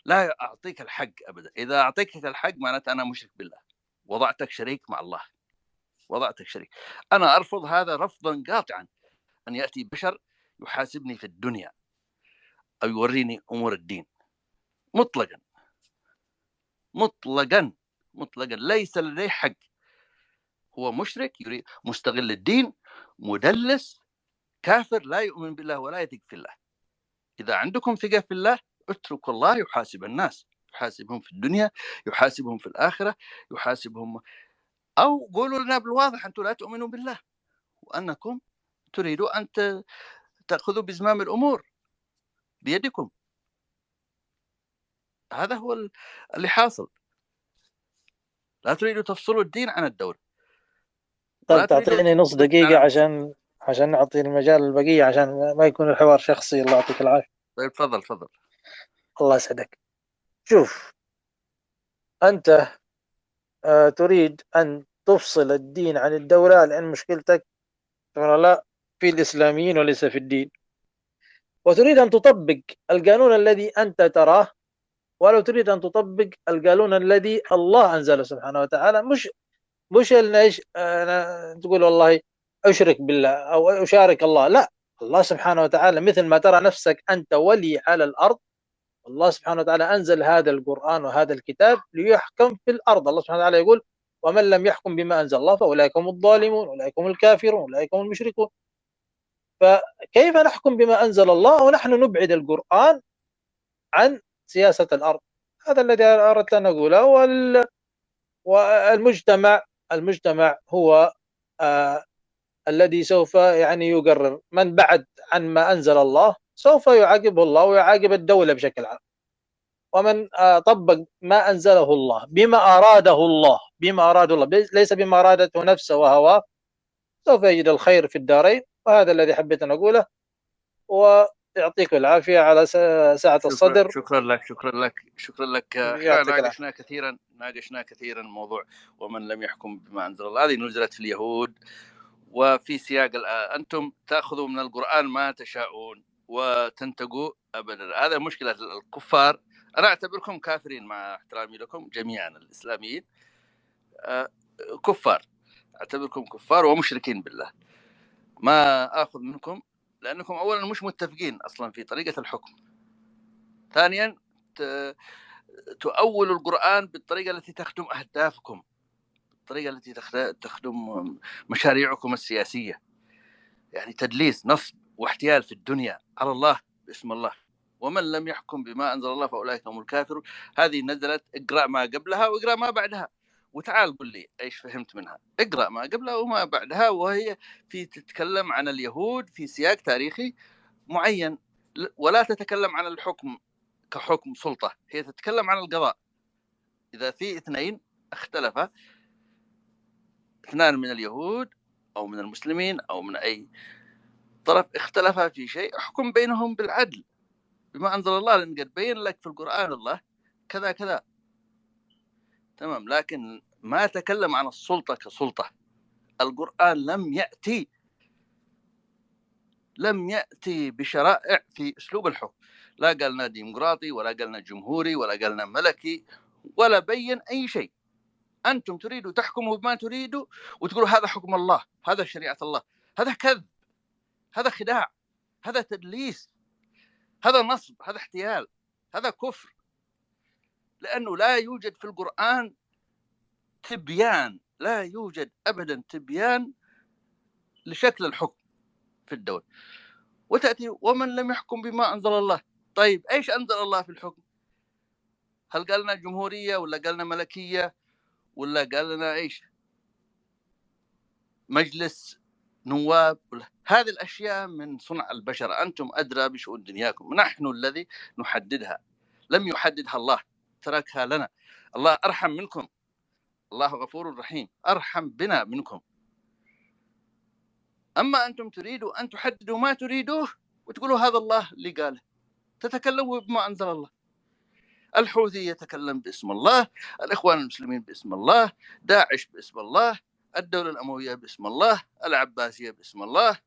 لا أعطيك الحق أبدا. إذا أعطيك الحق معناته أنا مشرك بالله، وضعتك شريك مع الله، وضعتك شريك. أنا أرفض هذا رفضا قاطعا، أن يأتي بشر يحاسبني في الدنيا أو يوريني أمور الدين، مطلقا مطلقا مطلقا. ليس لديه حق، هو مشرك، يريد مستغل الدين، مدلس، كافر، لا يؤمن بالله ولا يثق في الله. إذا عندكم ثقة في الله اتركوا الله يحاسب الناس، يحاسبهم في الدنيا، يحاسبهم في الآخرة، يحاسبهم. أو قولوا لنا بالواضح أنتم لا تؤمنوا بالله، وأنكم تريدوا أن تأخذوا بزمام الأمور بيدكم. هذا هو اللي حاصل. لا تريدوا تفصلوا الدين عن الدولة. طيب تعطيني نص دقيقة عشان نعطي المجال البقية، عشان ما يكون الحوار شخصي. الله يعطيك العافية. طيب تفضل. الله يسعدك. شوف، أنت تريد أن تفصل الدين عن الدولة، لأن مشكلتك لا في الإسلاميين وليس في الدين، وتريد أن تطبق القانون الذي أنت تراه، ولو تريد أن تطبق القانون الذي الله أنزله سبحانه وتعالى. مش تقول والله أشرك بالله أو أشارك الله، لا. الله سبحانه وتعالى مثل ما ترى نفسك أنت ولي على الأرض، الله سبحانه وتعالى أنزل هذا القرآن وهذا الكتاب ليحكم في الأرض. الله سبحانه وتعالى يقول: ومن لم يحكم بما أنزل الله فأولئك هم الظالمون، أولئك هم الكافرون، أولئك هم المشركون. فكيف نحكم بما أنزل الله ونحن نبعد القرآن عن سياسة الأرض؟ هذا الذي أردت أن أقوله. والمجتمع هو الذي سوف يقرر. من بعد عن ما أنزل الله سوف يعاقبه الله ويعاقب الدولة بشكل عام، ومن طبق ما أنزله الله بما أراده الله ليس بما أرادته نفسه وهواه سوف يجد الخير في الدارين. وهذا الذي حبيت أن أقوله، ويعطيك العافية على سعة الصدر. شكرا لك. ناقشنا كثيرا موضوع ومن لم يحكم بما أنزل الله. هذه نزلت في اليهود، وفي سياق أنتم تأخذوا من القرآن ما تشاءون وتنتقوا أبدا. هذا مشكلة الكفار. أنا أعتبركم كافرين مع احترامي لكم جميعا. الإسلاميين كفار، أعتبركم كفار ومشركين بالله. ما أخذ منكم لأنكم أولا مش متفقين أصلا في طريقة الحكم. ثانيا تؤولوا القرآن بالطريقة التي تخدم أهدافكم، الطريقة التي تخدم مشاريعكم السياسية. يعني تدليس، نصب واحتيال في الدنيا على الله باسم الله. ومن لم يحكم بما أنزل الله فأولئك هم الكافرون. هذه نزلت، اقرأ ما قبلها واقرأ ما بعدها، وتعال قل لي ايش فهمت منها. اقرأ ما قبلها وما بعدها، وهي تتكلم عن اليهود في سياق تاريخي معين، ولا تتكلم عن الحكم كحكم سلطة. هي تتكلم عن القضاء. إذا في اثنين اختلفا، اثنان من اليهود أو من المسلمين أو من أي طرف اختلفا في شيء، احكم بينهم بالعدل بما أنزل الله، لأن قد بين لك في القرآن الله كذا كذا، تمام. لكن ما تكلم عن السلطة كسلطة. القرآن لم يأتي بشرائع في أسلوب الحكم. لا قالنا ديمقراطي، ولا قالنا جمهوري، ولا قالنا ملكي، ولا بين أي شيء. أنتم تريدوا تحكموا بما تريدوا وتقولوا هذا حكم الله، هذا شريعة الله. هذا كذب، هذا خداع، هذا تدليس، هذا نصب، هذا احتيال، هذا كفر. لأنه لا يوجد في القرآن تبيان، لا يوجد أبدا تبيان لشكل الحكم في الدولة. وتأتي ومن لم يحكم بما أنزل الله. طيب إيش أنزل الله في الحكم؟ هل قالنا جمهورية، ولا قالنا ملكية، ولا قالنا إيش مجلس نواب؟ هذه الأشياء من صنع البشر، أنتم أدرى بشؤون دنياكم. نحن الذي نحددها، لم يحددها الله، تركها لنا. الله أرحم منكم، الله غفور رحيم، أرحم بنا منكم. أما أنتم تريدوا أن تحددوا ما تريدوه وتقولوا هذا الله اللي قاله، تتكلموا بما أنزل الله. الحوثي يتكلم باسم الله، الإخوان المسلمين باسم الله، داعش باسم الله، الدولة الأموية باسم الله، العباسية باسم الله،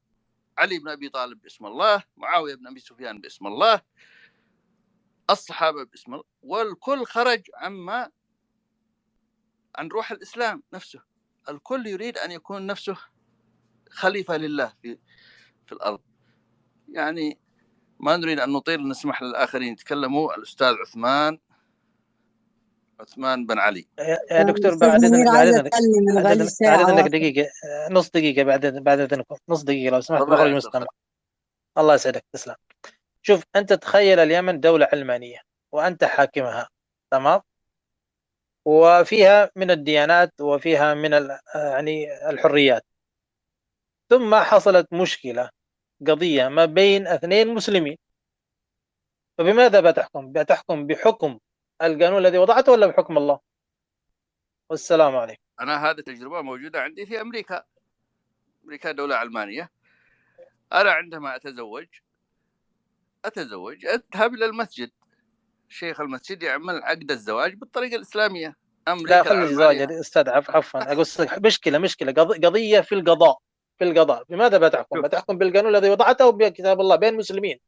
علي بن أبي طالب باسم الله، معاوية بن أبي سفيان باسم الله، الصحابة باسم الله، والكل خرج عن روح الإسلام نفسه. الكل يريد أن يكون نفسه خليفة لله في الأرض. يعني ما نريد أن نطيل، نسمح للآخرين يتكلموا. الأستاذ عثمان بن علي. يا دكتور أستاذ بعد منير إذنك عايزة أتكلم، أنا بقالي بعد ساعة إذنك واقفة. دقيقة، نص دقيقة، بعد إذنكم نص دقيقة لو سمحت، تفضل بخرج يا أستاذ مستمع. الله يسعدك، تسلم. شوف، أنت تخيل اليمن دولة علمانية وأنت حاكمها، تمام، وفيها من الديانات وفيها من يعني الحريات، ثم حصلت مشكلة، قضية ما بين اثنين مسلمين، فبماذا بتحكم؟ بتحكم بحكم القانون الذي وضعته ولا بحكم الله؟ والسلام عليكم. أنا هذه التجربة موجودة عندي في أمريكا. أمريكا دولة علمانية. أنا عندما أتزوج أذهب إلى المسجد، شيخ المسجد يعمل عقد الزواج بالطريقة الإسلامية. لا، أمريكا خلي الزواج العلمانية. يا أستاذ، عفوا أقول مشكلة قضية في القضاء. بماذا بتحكم؟ بتحكم بالقانون الذي وضعته وبكتاب الله بين مسلمين،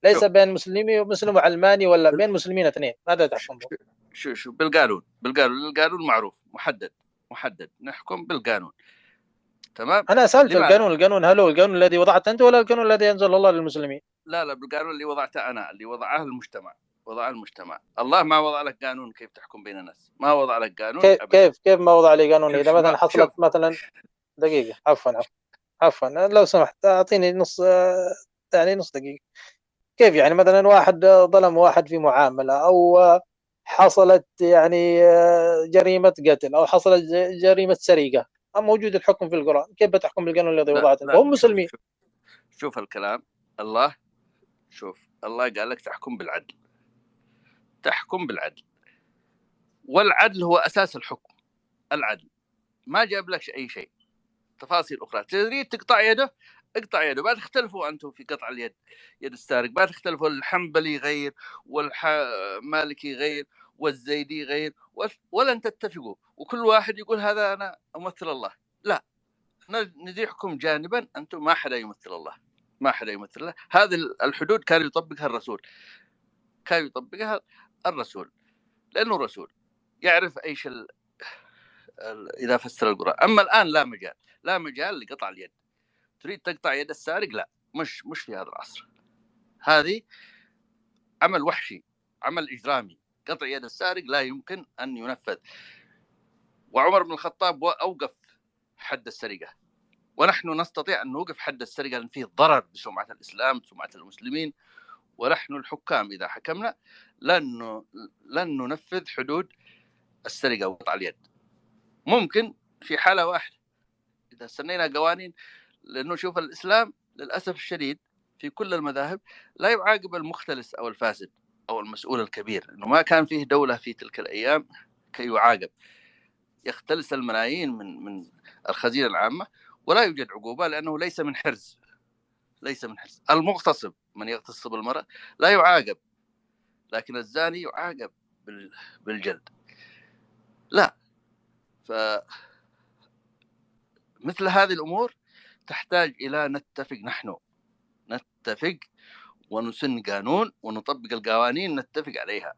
ليس بين مسلم وعلماني ولا بين مسلمين اثنين. ماذا تحكم به؟ شو بالقانون. القانون معروف، محدد. نحكم بالقانون، تمام. أنا سألت القانون هل هو القانون الذي وضعته أنت ولا القانون الذي أنزل الله للمسلمين؟ لا، بالقانون اللي وضعته أنا، اللي وضعه المجتمع. الله ما وضع لك قانون كيف تحكم بين الناس، ما وضع لك قانون. كيف ما وضع لي قانون؟ إذا مثلا حصلت مثلا دقيقة، عفوا لو سمحت أعطيني نص دقيقة. كيف يعني مثلا واحد ظلم واحد في معاملة، أو حصلت يعني جريمة قتل، أو حصلت جريمة سرقة، موجود الحكم في القرآن، كيف بتحكم بالقانون الذي وضعته؟ هم مسلمين. شوف الكلام. الله قال لك تحكم بالعدل، والعدل هو أساس الحكم. العدل ما جاب لك أي شيء تفاصيل أخرى. تريد تقطع يده، اقطع يده. ما تختلفوا أنتم في قطع اليد، يد السارق. ما تختلفوا، الحنبلي غير والمالكي غير والزيدي غير، ولن تتفقوا، وكل واحد يقول هذا أنا أمثل الله. لا، نزيحكم جانبا. أنتم ما حدا يمثل الله، هذه الحدود كان يطبقها الرسول، لأنه الرسول يعرف أيش إذا فسر القرآن. أما الآن لا مجال لقطع اليد. تريد تقطع يد السارق؟ لا، مش في هذا العصر. هذه عمل وحشي، عمل إجرامي. قطع يد السارق لا يمكن أن ينفذ. وعمر بن الخطاب أوقف حد السرقة، ونحن نستطيع أن نوقف حد السرقة لأن فيه ضرر بسمعة الإسلام، سمعة المسلمين. ونحن الحكام إذا حكمنا لن ننفذ حدود السرقة وقطع اليد. ممكن في حالة واحدة إذا استنينا قوانين، لأنه شوف الإسلام للأسف الشديد في كل المذاهب لا يعاقب المختلس أو الفاسد أو المسؤول الكبير، إنه ما كان فيه دولة في تلك الأيام كي يعاقب. يختلس الملايين من الخزينة العامة ولا يوجد عقوبة، لأنه ليس من حرز. المغتصب، من يغتصب المرأة لا يعاقب، لكن الزاني يعاقب بالجلد. لا، مثل هذه الأمور تحتاج إلى نتفق ونسن قانون ونطبق القوانين نتفق عليها.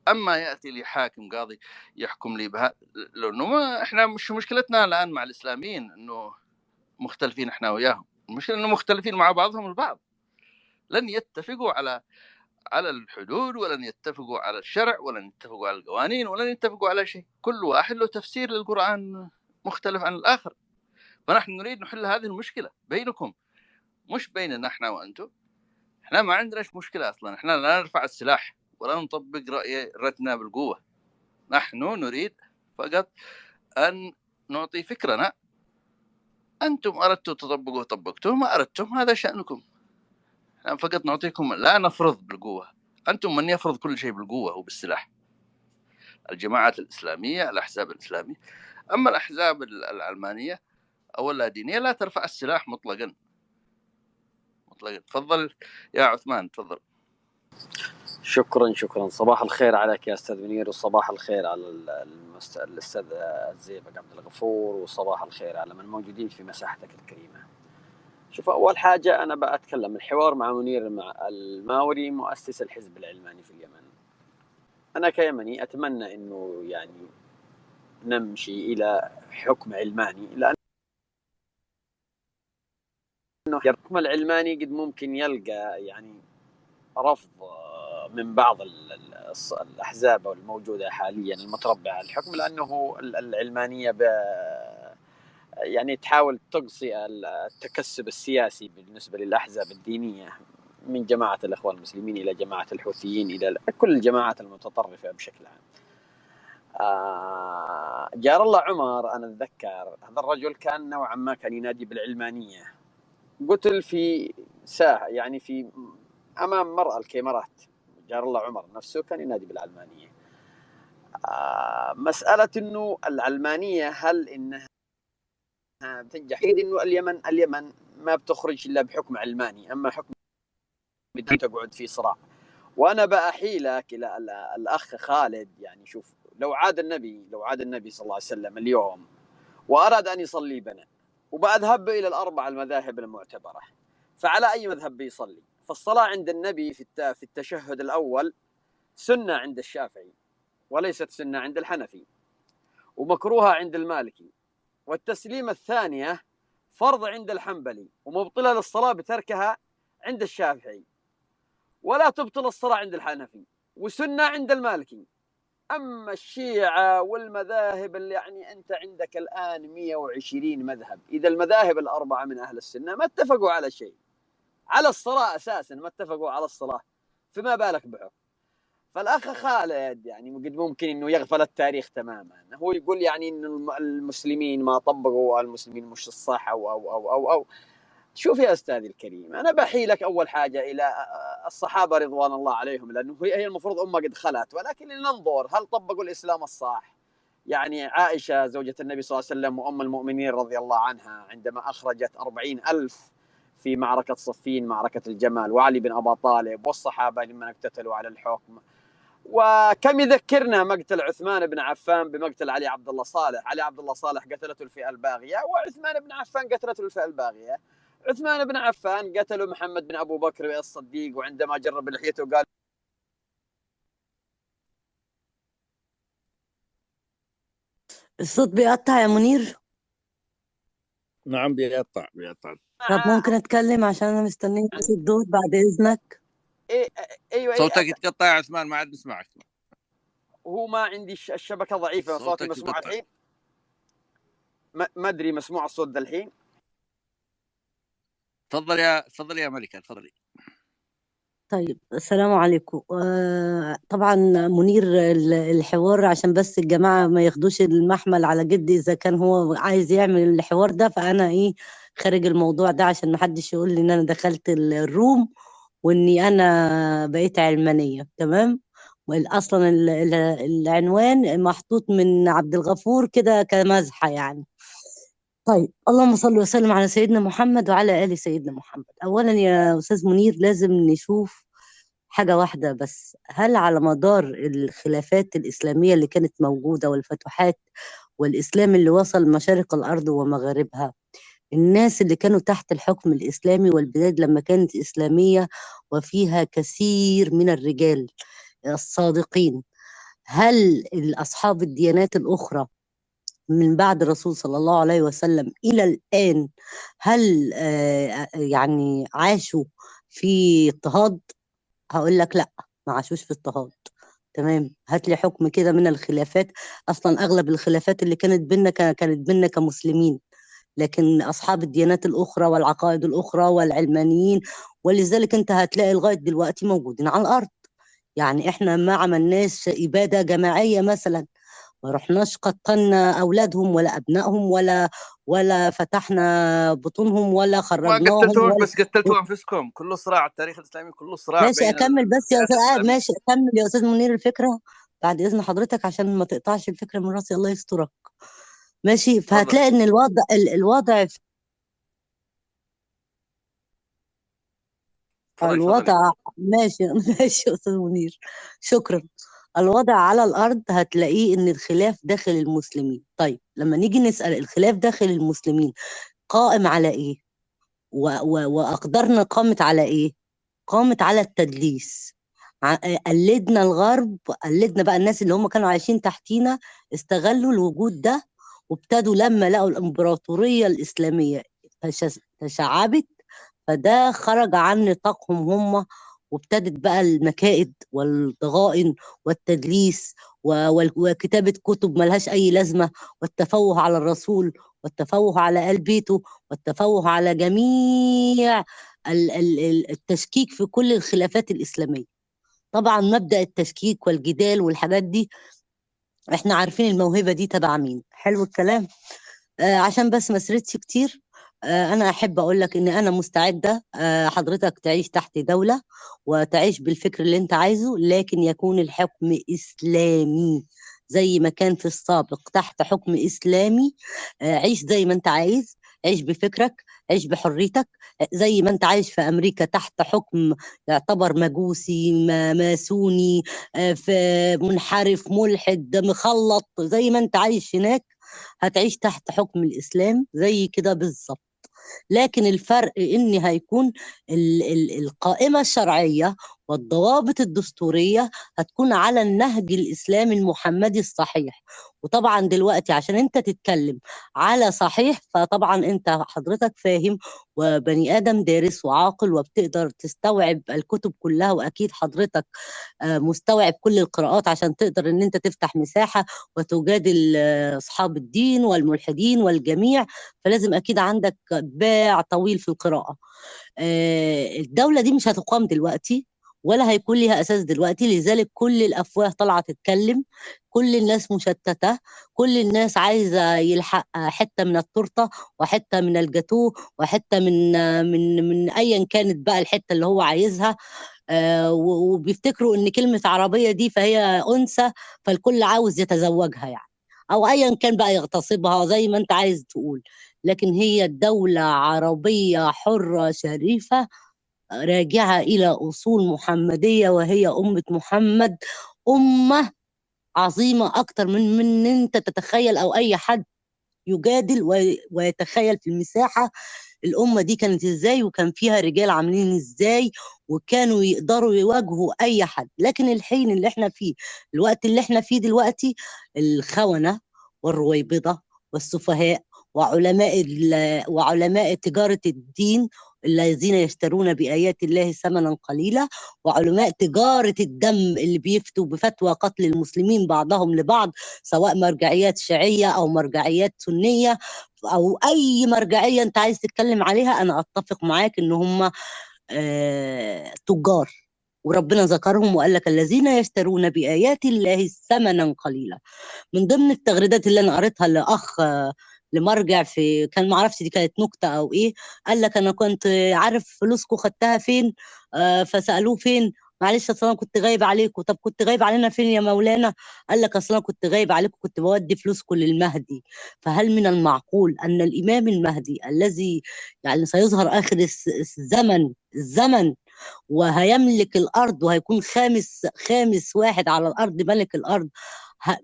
أما يأتي لي حاكم قاضي يحكم لي بها، لأنه إحنا مش مشكلتنا الآن مع الإسلاميين إنه مختلفين إحنا وياهم. المشكلة إنه مختلفين مع بعضهم البعض، لن يتفقوا على الحدود، ولن يتفقوا على الشرع، ولن يتفقوا على القوانين، ولن يتفقوا على شيء. كل واحد له تفسير للقرآن مختلف عن الآخر. فنحن نريد نحل هذه المشكلة بينكم، مش بيننا احنا وانتم. احنا ما عندناش مشكلة اصلا، احنا لا نرفع السلاح ولا نطبق رأينا بالقوة. نحن نريد فقط ان نعطي فكرنا. انتم اردتوا تطبقوا طبقتوا، ما اردتم هذا شأنكم. احنا فقط نعطيكم، لا نفرض بالقوة. انتم من يفرض كل شيء بالقوة وبالسلاح؟ الجماعات الإسلامية، الأحزاب الإسلامية. أما الأحزاب العلمانية أو اللادينية لا ترفع السلاح مطلقا. تفضل يا عثمان، تفضل. شكرا. صباح الخير عليك يا أستاذ منير، وصباح الخير على الأستاذ الزيبق عبد الغفور، وصباح الخير على من موجودين في مساحتك الكريمة. شوف، أول حاجة أنا بأتكلم الحوار مع منير الماوري مؤسس الحزب العلماني في اليمن. أنا كيمني أتمنى أنه يعني نمشي إلى حكم علماني، لأنه الحكم العلماني قد ممكن يلقى يعني رفض من بعض الأحزاب الموجودة حاليا المتربعة على الحكم، لأنه العلمانية يعني تحاول تقصي التكسب السياسي بالنسبة للأحزاب الدينية، من جماعة الإخوان المسلمين إلى جماعة الحوثيين إلى كل الجماعات المتطرفة بشكل عام. جار الله عمر، أنا أتذكر هذا الرجل كان نوعا ما كان ينادي بالعلمانية، قتل في ساحة يعني في أمام مرأى الكاميرات. جار الله عمر نفسه كان ينادي بالعلمانية. مسألة إنه العلمانية هل إنها تنجح؟ إنه اليمن ما بتخرج إلا بحكم علماني، أما حكم بدون تقعد في صراع. وأنا بأحيلك إلى الأخ خالد، يعني شوف، لو عاد النبي صلى الله عليه وسلم اليوم وأراد أن يصلي بنا وبأذهب إلى الأربع المذاهب المعتبرة، فعلى أي مذهب بيصلي؟ فالصلاة عند النبي في التشهد الأول سنة عند الشافعي، وليست سنة عند الحنفي، ومكروهة عند المالكي، والتسليمة الثانية فرض عند الحنبلي، ومبطلة للصلاة بتركها عند الشافعي، ولا تبطل الصلاة عند الحنفي، وسنة عند المالكي. أما الشيعة والمذاهب اللي يعني أنت عندك الآن 120 مذهب، إذا المذاهب الأربعة من أهل السنة ما اتفقوا على شيء، على الصلاة أساسا ما اتفقوا على الصلاة، فما بالك بحكم. فالأخ خالد يعني قد ممكن إنه يغفل التاريخ تماما، هو يقول يعني إن المسلمين ما طبقوا، المسلمين مش الصح أو. شوف يا أستاذي الكريم، أنا بحيلك أول حاجة إلى الصحابة رضوان الله عليهم، لأنه هي المفروض أمة قد خلت، ولكن لننظر هل طبقوا الإسلام الصح. يعني عائشة زوجة النبي صلى الله عليه وسلم وأم المؤمنين رضي الله عنها عندما أخرجت 40,000 في معركة صفين، معركة الجمل، وعلي بن أبي طالب والصحابة لمن اقتتلوا على الحكم، وكم يذكرنا مقتل عثمان بن عفان بمقتل علي عبد الله صالح. علي عبد الله صالح قتلته الفئة الباغية، وعثمان بن عفان قتلته الفئة الباغية. عثمان بن عفان قتلوا محمد بن أبو بكر الصديق، وعندما جرب لحيته قال الصوت بيقطع يا منير. نعم بيقطع. طب ممكن أتكلم عشان أنا مستنية الدور بعد إذنك؟ ايوه صوتك يتقطع يا عثمان، ما عاد نسمعك. هو ما عندي الشبكة ضعيفة، صوتي مسموع الحين؟ ما أدري مسموع الصوت ذا الحين؟ تفضل يا ملكة، تفضلي. طيب، السلام عليكم. طبعا منير الحوار عشان بس الجماعة ما ياخدوش المحمل على جد، إذا كان هو عايز يعمل الحوار ده فأنا خارج الموضوع ده، عشان محدش يقول لي إن أنا دخلت الروم وإني أنا بقيت علمانية. تمام. أصلا العنوان محطوط من عبد الغفور كده كمزحة يعني. طيب، اللهم صل وسلم على سيدنا محمد وعلى آل سيدنا محمد. أولا يا أستاذ منير، لازم نشوف حاجة واحدة بس: هل على مدار الخلافات الإسلامية اللي كانت موجودة والفتوحات والإسلام اللي وصل مشارق الأرض ومغاربها، الناس اللي كانوا تحت الحكم الإسلامي والبلاد لما كانت إسلامية وفيها كثير من الرجال الصادقين، هل أصحاب الديانات الأخرى من بعد الرسول صلى الله عليه وسلم إلى الآن هل يعني عاشوا في اضطهاد؟ هقول لك لا، ما عاشوش في اضطهاد. تمام. هات لي حكم كده من الخلافات. اصلا اغلب الخلافات اللي كانت بينا كانت بينا كمسلمين، لكن اصحاب الديانات الاخرى والعقائد الاخرى والعلمانيين، ولذلك انت هتلاقي لغايه دلوقتي موجودين على الارض. يعني احنا ما عملناش اباده جماعيه مثلا، ما رحناش قتلنا اولادهم ولا ابنائهم ولا فتحنا بطونهم ولا ما خرجناهم قتلتوهم، بس قتلتوا انفسكم. كله صراع، التاريخ الاسلامي كله صراع ماشي، بين اكمل بس يا الديانات استاذ، الاسلاميه. ماشي اكمل يا استاذ منير الفكره بعد اذن حضرتك عشان ما تقطعش الفكره من راسي، الله يسترك. ماشي. فهتلاقي ان الوضع تفضلي الوضع ماشي ماشي يا أستاذ منير، شكرا. الوضع على الأرض هتلاقيه إن الخلاف داخل المسلمين. طيب لما نيجي نسأل الخلاف داخل المسلمين قائم على إيه؟ وأقدارنا قامت على إيه؟ قامت على التدليس. قلدنا الغرب، قلدنا بقى الناس اللي هم كانوا عايشين تحتينا، استغلوا الوجود ده وابتدوا لما لقوا الإمبراطورية الإسلامية تشعبت، فده خرج عن نطاقهم هم، وابتدت بقى المكائد والضغائن والتدليس وكتابة كتب ملهاش أي لازمة، والتفوه على الرسول والتفوه على آل بيته والتفوه على جميع التشكيك في كل الخلافات الإسلامية. طبعا مبدأ التشكيك والجدال والحاجات دي احنا عارفين الموهبة دي تبع مين. حلو الكلام. عشان بس ما سردش كتير، انا احب اقول لك ان انا مستعدة حضرتك تعيش تحت دولة وتعيش بالفكر اللي انت عايزه، لكن يكون الحكم اسلامي زي ما كان في السابق تحت حكم اسلامي. عيش زي ما انت عايز، عيش بفكرك، عيش بحريتك، زي ما انت عايش في امريكا تحت حكم يعتبر مجوسي ماسوني، في منحرف ملحد مخلط، زي ما انت عايش هناك هتعيش تحت حكم الإسلام زي كده بالظبط. لكن الفرق إن هيكون القائمة الشرعية والضوابط الدستورية هتكون على النهج الإسلامي المحمدي الصحيح. وطبعا دلوقتي عشان انت تتكلم على صحيح، فطبعا انت حضرتك فاهم وبني آدم دارس وعاقل وبتقدر تستوعب الكتب كلها، وأكيد حضرتك مستوعب كل القراءات عشان تقدر ان انت تفتح مساحة وتجادل أصحاب الدين والملحدين والجميع. فلازم أكيد عندك باع طويل في القراءة. الدولة دي مش هتقام دلوقتي ولا هيكون ليها أساس دلوقتي، لذلك كل الأفواه طالعة تتكلم، كل الناس مشتتة، كل الناس عايزة يلحق حتة من التورتة وحتة من الجاتوه وحتة من أيا كانت بقى الحتة اللي هو عايزها. وبيفتكروا إن كلمة عربية دي فهي أنثى، فالكل عاوز يتزوجها يعني، أو أيا كان بقى يغتصبها زي ما أنت عايز تقول. لكن هي دولة عربية حرة شريفة راجعة إلى أصول محمدية، وهي أمة محمد، أمة عظيمة أكتر من أنت تتخيل أو أي حد يجادل ويتخيل في المساحة. الأمة دي كانت إزاي، وكان فيها رجال عاملين إزاي، وكانوا يقدروا يواجهوا أي حد. لكن الحين اللي احنا فيه، الوقت اللي احنا فيه دلوقتي، الخونة والرويبضة والسفهاء وعلماء تجارة الدين الذين يشترون بآيات الله ثمنا قليلا، وعلماء تجارة الدم اللي بيفتوا بفتوى قتل المسلمين بعضهم لبعض، سواء مرجعيات شيعية أو مرجعيات سنية أو أي مرجعية أنت عايز تتكلم عليها. أنا أتفق معاك إن هم تجار، وربنا ذكرهم وقال لك الذين يشترون بآيات الله ثمنا قليلا. من ضمن التغريدات اللي انا قريتها لاخ لمرجع، في كان معرفش دي كانت نكته او ايه، قال لك انا كنت عارف فلوسكم خدتها فين، فسالوه فين، معلش اصل انا كنت غايب عليكم. طب كنت غايب علينا فين يا مولانا؟ قال لك اصل انا كنت غايب عليكم، كنت بودي فلوسكم للمهدي. فهل من المعقول ان الامام المهدي الذي يعني سيظهر اخر الزمن وهيملك الارض وهيكون خامس واحد على الارض ملك الارض،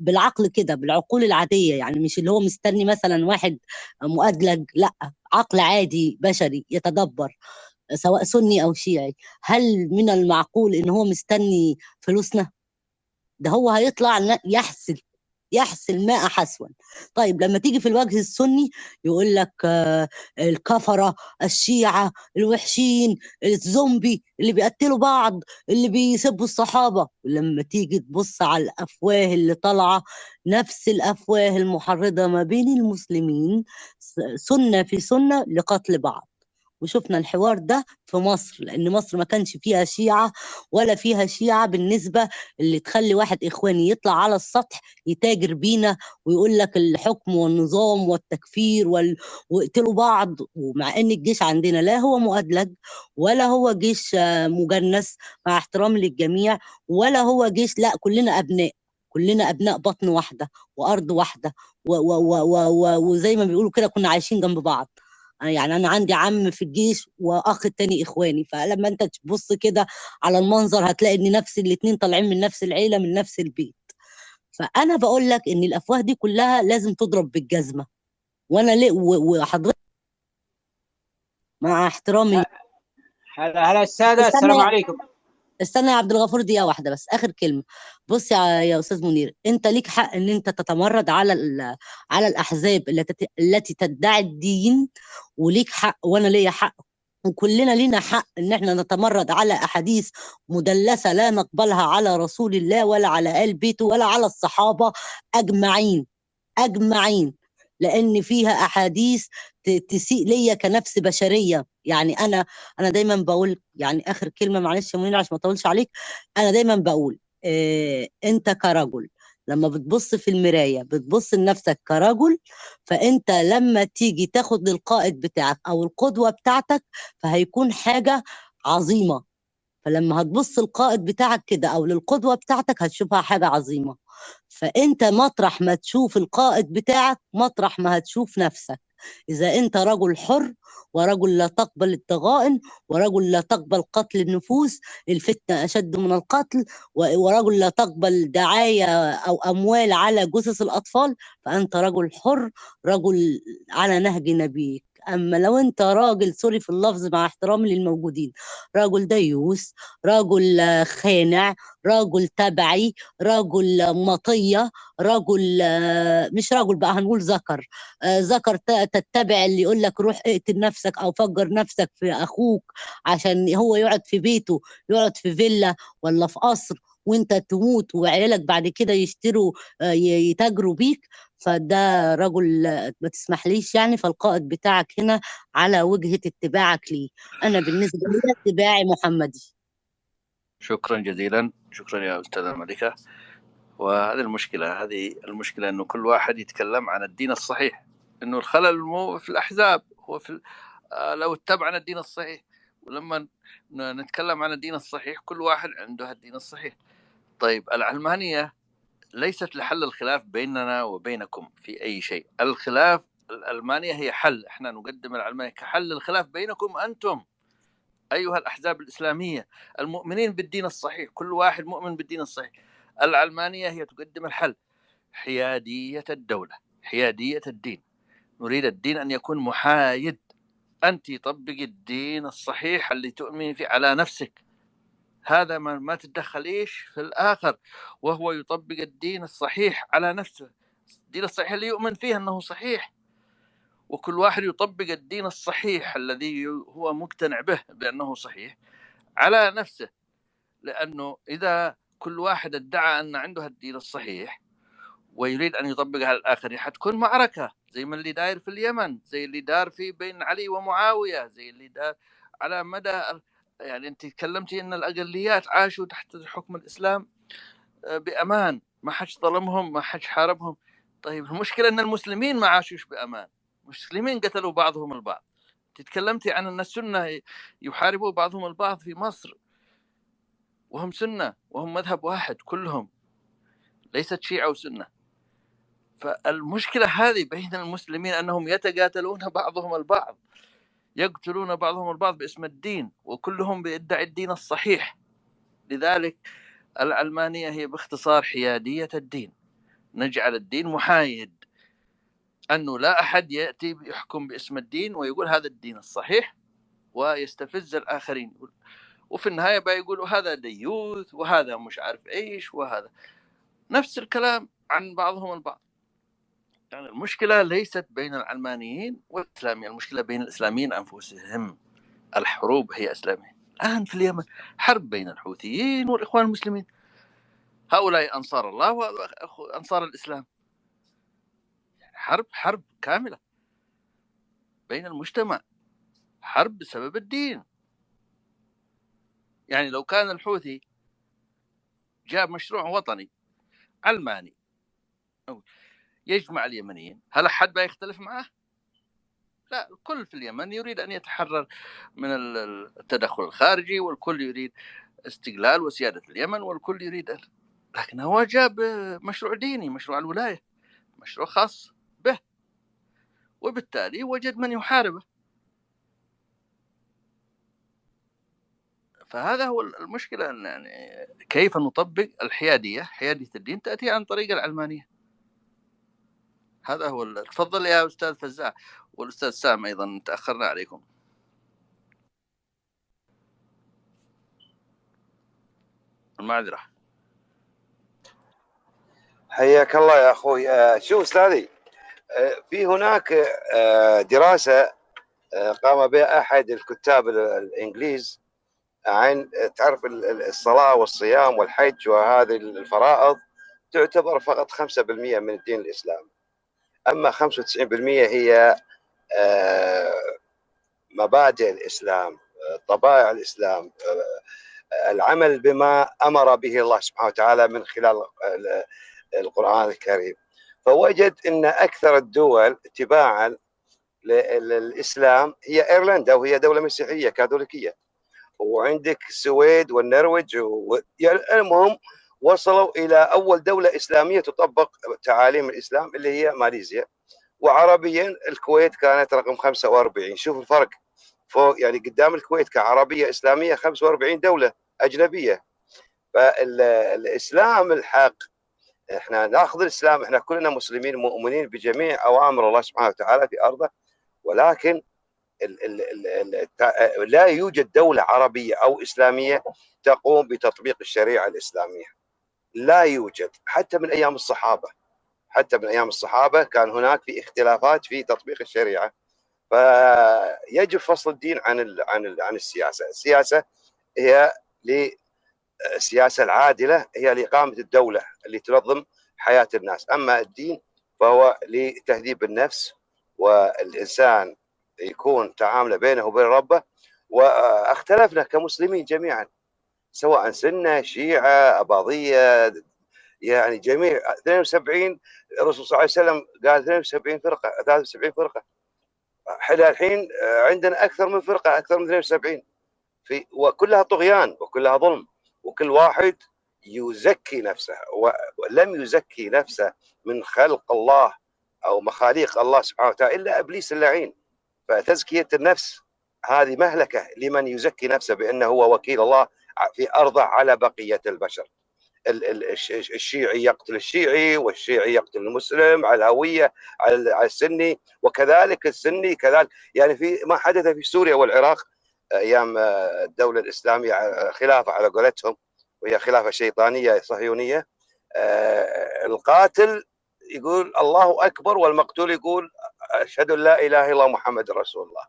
بالعقل كده، بالعقول العاديه يعني، مش اللي هو مستني مثلا واحد مؤدلج، لا، عقل عادي بشري يتدبر سواء سني او شيعي، هل من المعقول ان هو مستني فلوسنا؟ ده هو هيطلع يحسن ماء حسوا. طيب لما تيجي في الوجه السني يقول لك الكفرة الشيعة الوحشين الزومبي اللي بيقتلوا بعض اللي بيسبوا الصحابة. لما تيجي تبص على الأفواه اللي طالعة، نفس الأفواه المحرضة ما بين المسلمين، سنة في سنة لقتل بعض. وشفنا الحوار ده في مصر، لأن مصر ما كانش فيها شيعة ولا فيها شيعة بالنسبة اللي تخلي واحد إخواني يطلع على السطح يتاجر بينا ويقول لك الحكم والنظام والتكفير ويقتلوا بعض. ومع ان الجيش عندنا لا هو مؤدلج ولا هو جيش مجنس، مع احترامي للجميع، ولا هو جيش، لا، كلنا ابناء بطن واحده وارض واحده، وزي ما بيقولوا كده كنا عايشين جنب بعض. يعني انا عندي عم في الجيش واخ التاني اخواني، فلما انت تبص كده على المنظر هتلاقي ان نفس الاتنين طالعين من نفس العيله من نفس البيت. فانا بقول لك ان الافواه دي كلها لازم تضرب بالجزمه. وانا ليه وحضرتك مع احترامي. هلا السادة، السلام استنى عليكم. استنى يا عبد الغفور دقيقة واحدة بس، آخر كلمة. بص يا أستاذ منير، أنت ليك حق إن أنت تتمرد على على الأحزاب التي تدعي الدين، وليك حق وأنا ليا حق، وكلنا لينا حق إن إحنا نتمرد على أحاديث مدلسة لا نقبلها على رسول الله ولا على آل بيته ولا على الصحابة أجمعين أجمعين، لأن فيها أحاديث تسيء ليا كنفس بشرية. يعني أنا دايما بقول، يعني آخر كلمة معلش يا منير عشان ما أطولش عليك، أنا دايما بقول أنت كرجل لما بتبص في المراية بتبص لنفسك كرجل، فأنت لما تيجي تاخد القائد بتاعك أو القدوة بتاعتك فهيكون حاجة عظيمة. فلما هتبص القائد بتاعك كده او للقدوة بتاعتك هتشوفها حاجة عظيمة. فانت مطرح ما تشوف القائد بتاعك مطرح ما هتشوف نفسك. اذا انت رجل حر ورجل لا تقبل الضغائن ورجل لا تقبل قتل النفوس، الفتنة اشد من القتل، ورجل لا تقبل دعاية او اموال على جثث الاطفال، فانت رجل حر، رجل على نهج نبيك. اما لو انت راجل، سوري في اللفظ مع احترامي للموجودين، رجل ديوس، رجل خانع، رجل تبعي، رجل مطية، رجل مش رجل بقى، هنقول ذكر، ذكر تتبع اللي يقول لك روح اقتل نفسك او فجر نفسك في اخوك عشان هو يقعد في بيته، يقعد في فيلا ولا في قصر وانت تموت وعيالك بعد كده يشتروا يتاجروا بيك. فده رجل ما تسمحليش يعني. فالقائد بتاعك هنا على وجهة اتباعك ليه. انا بالنسبة لي اتباعي محمدي. شكرا جزيلا، شكرا يا أستاذة ملكة. وهذه المشكلة أنه كل واحد يتكلم عن الدين الصحيح، أنه الخلل مو في الأحزاب، هو في لو اتبعنا الدين الصحيح. ولما نتكلم عن الدين الصحيح كل واحد عنده الدين الصحيح. طيب العلمانية ليست لحل الخلاف بيننا وبينكم في أي شيء. الخلاف العلمانية هي حل، احنا نقدم العلمانية كحل الخلاف بينكم أنتم أيها الأحزاب الإسلامية المؤمنين بالدين الصحيح، كل واحد مؤمن بالدين الصحيح. العلمانية هي تقدم الحل، حيادية الدولة، حيادية الدين. نريد الدين أن يكون محايد، أنت طبق الدين الصحيح اللي تؤمن فيه على نفسك، هذا ما تتدخليش في الآخر، وهو يطبق الدين الصحيح على نفسه، الدين الصحيح اللي يؤمن فيه أنه صحيح، وكل واحد يطبق الدين الصحيح الذي هو مقتنع به بأنه صحيح على نفسه. لأنه إذا كل واحد ادعى أن عنده الدين الصحيح ويريد أن يطبقها على الآخرين حتكون معركة زي ما اللي داير في اليمن، زي اللي دار في بين علي ومعاوية، زي اللي دار على مدى. يعني أنت تكلمتي أن الأقليات عاشوا تحت حكم الإسلام بأمان، ما حدش ظلمهم، ما حدش حاربهم. طيب المشكلة أن المسلمين ما عاشوش بأمان، المسلمين قتلوا بعضهم البعض. تتكلمتي عن أن السنة يحاربوا بعضهم البعض في مصر، وهم سنة وهم مذهب واحد كلهم، ليست شيعة وسنة. فالمشكلة هذه بين المسلمين أنهم يتقاتلون بعضهم البعض، يقتلون بعضهم البعض باسم الدين، وكلهم بيدعي الدين الصحيح. لذلك العلمانية هي باختصار حيادية الدين، نجعل الدين محايد، أنه لا أحد يأتي يحكم باسم الدين ويقول هذا الدين الصحيح ويستفز الآخرين، وفي النهاية بيقولوا هذا ديوث وهذا مش عارف إيش، وهذا نفس الكلام عن بعضهم البعض. يعني المشكلة ليست بين العلمانيين والإسلاميين، المشكلة بين الإسلاميين أنفسهم. الحروب هي إسلامية. الآن في اليمن حرب بين الحوثيين والإخوان المسلمين، هؤلاء أنصار الله وأنصار الإسلام، حرب كاملة بين المجتمع، حرب بسبب الدين. يعني لو كان الحوثي جاب مشروع وطني علماني يجمع اليمنيين، هل أحد بيختلف معه؟ لا، الكل في اليمن يريد أن يتحرر من التدخل الخارجي، والكل يريد استقلال وسيادة اليمن، والكل يريد لكن هو جاب مشروع ديني، مشروع الولاية، مشروع خاص به، وبالتالي وجد من يحاربه. فهذا هو المشكلة، يعني كيف نطبق الحيادية، حيادية الدين تأتي عن طريق العلمانية. هذا هو. تفضل يا أستاذ فزاع، والأستاذ سام أيضا، تأخرنا عليكم. المعذرة. حياك الله يا أخوي. شوف أستاذي، في هناك دراسة قام بها أحد الكتاب الإنجليز عن، تعرف الصلاة والصيام والحج وهذه الفرائض تعتبر فقط 5% من الدين الإسلامي، أما 95% هي مبادئ الإسلام، طبائع الإسلام، العمل بما أمر به الله سبحانه وتعالى من خلال القرآن الكريم. فوجد أن أكثر الدول اتباعا للإسلام هي إيرلندا، وهي دولة مسيحية كاثوليكية، وعندك السويد والنرويج يعني المهم وصلوا إلى أول دولة إسلامية تطبق تعاليم الإسلام اللي هي ماليزيا. وعربيا الكويت كانت رقم 45. شوف الفرق فوق، يعني قدام الكويت كعربية إسلامية 45 دولة أجنبية. فالإسلام الحق، احنا ناخذ الإسلام، احنا كلنا مسلمين مؤمنين بجميع أوامر الله سبحانه وتعالى في أرضه، ولكن لا يوجد دولة عربية أو إسلامية تقوم بتطبيق الشريعة الإسلامية، لا يوجد. حتى من أيام الصحابة، حتى من أيام الصحابة كان هناك في اختلافات في تطبيق الشريعة. فيجب فصل الدين عن السياسة. السياسة هي السياسة العادلة، هي لإقامة الدولة اللي تنظم حياة الناس، أما الدين فهو لتهذيب النفس، والإنسان يكون تعامله بينه وبين ربه. واختلفنا كمسلمين جميعا، سواء سنة، شيعة، أباضية، يعني جميع 72. الرسول صلى الله عليه وسلم قال 72 فرقة، 73 فرقة. احنا الحين عندنا أكثر من فرقة، أكثر من 72 وكلها طغيان وكلها ظلم، وكل واحد يزكي نفسه، ولم يزكي نفسه من خلق الله أو مخاليق الله سبحانه وتعالى إلا إبليس اللعين. فتزكية النفس هذه مهلكة لمن يزكي نفسه بأنه هو وكيل الله في أرضه على بقية البشر. الشيعي يقتل الشيعي، والشيعي يقتل المسلم على الهوية، على السني، وكذلك السني كذلك. يعني في ما حدث في سوريا والعراق أيام الدولة الإسلامية، خلافة على قولتهم، وهي خلافة شيطانية صهيونية. القاتل يقول الله أكبر، والمقتول يقول أشهد أن لا إله إلا الله محمد رسول الله.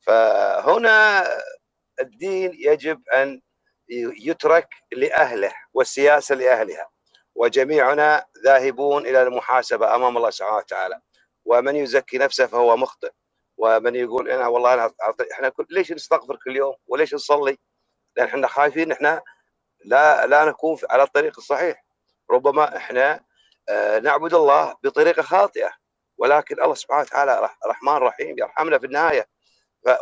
فهنا الدين يجب أن يترك لأهله، والسياسة لأهلها، وجميعنا ذاهبون إلى المحاسبة أمام الله سبحانه وتعالى. ومن يزكي نفسه فهو مخطئ، ومن يقول أنا والله إحنا ليش نستغفر كل يوم وليش نصلي؟ لأن إحنا خايفين إحنا لا نكون على الطريق الصحيح. ربما إحنا نعبد الله بطريقة خاطئة، ولكن الله سبحانه وتعالى رحمن رحيم يرحمنا في النهاية.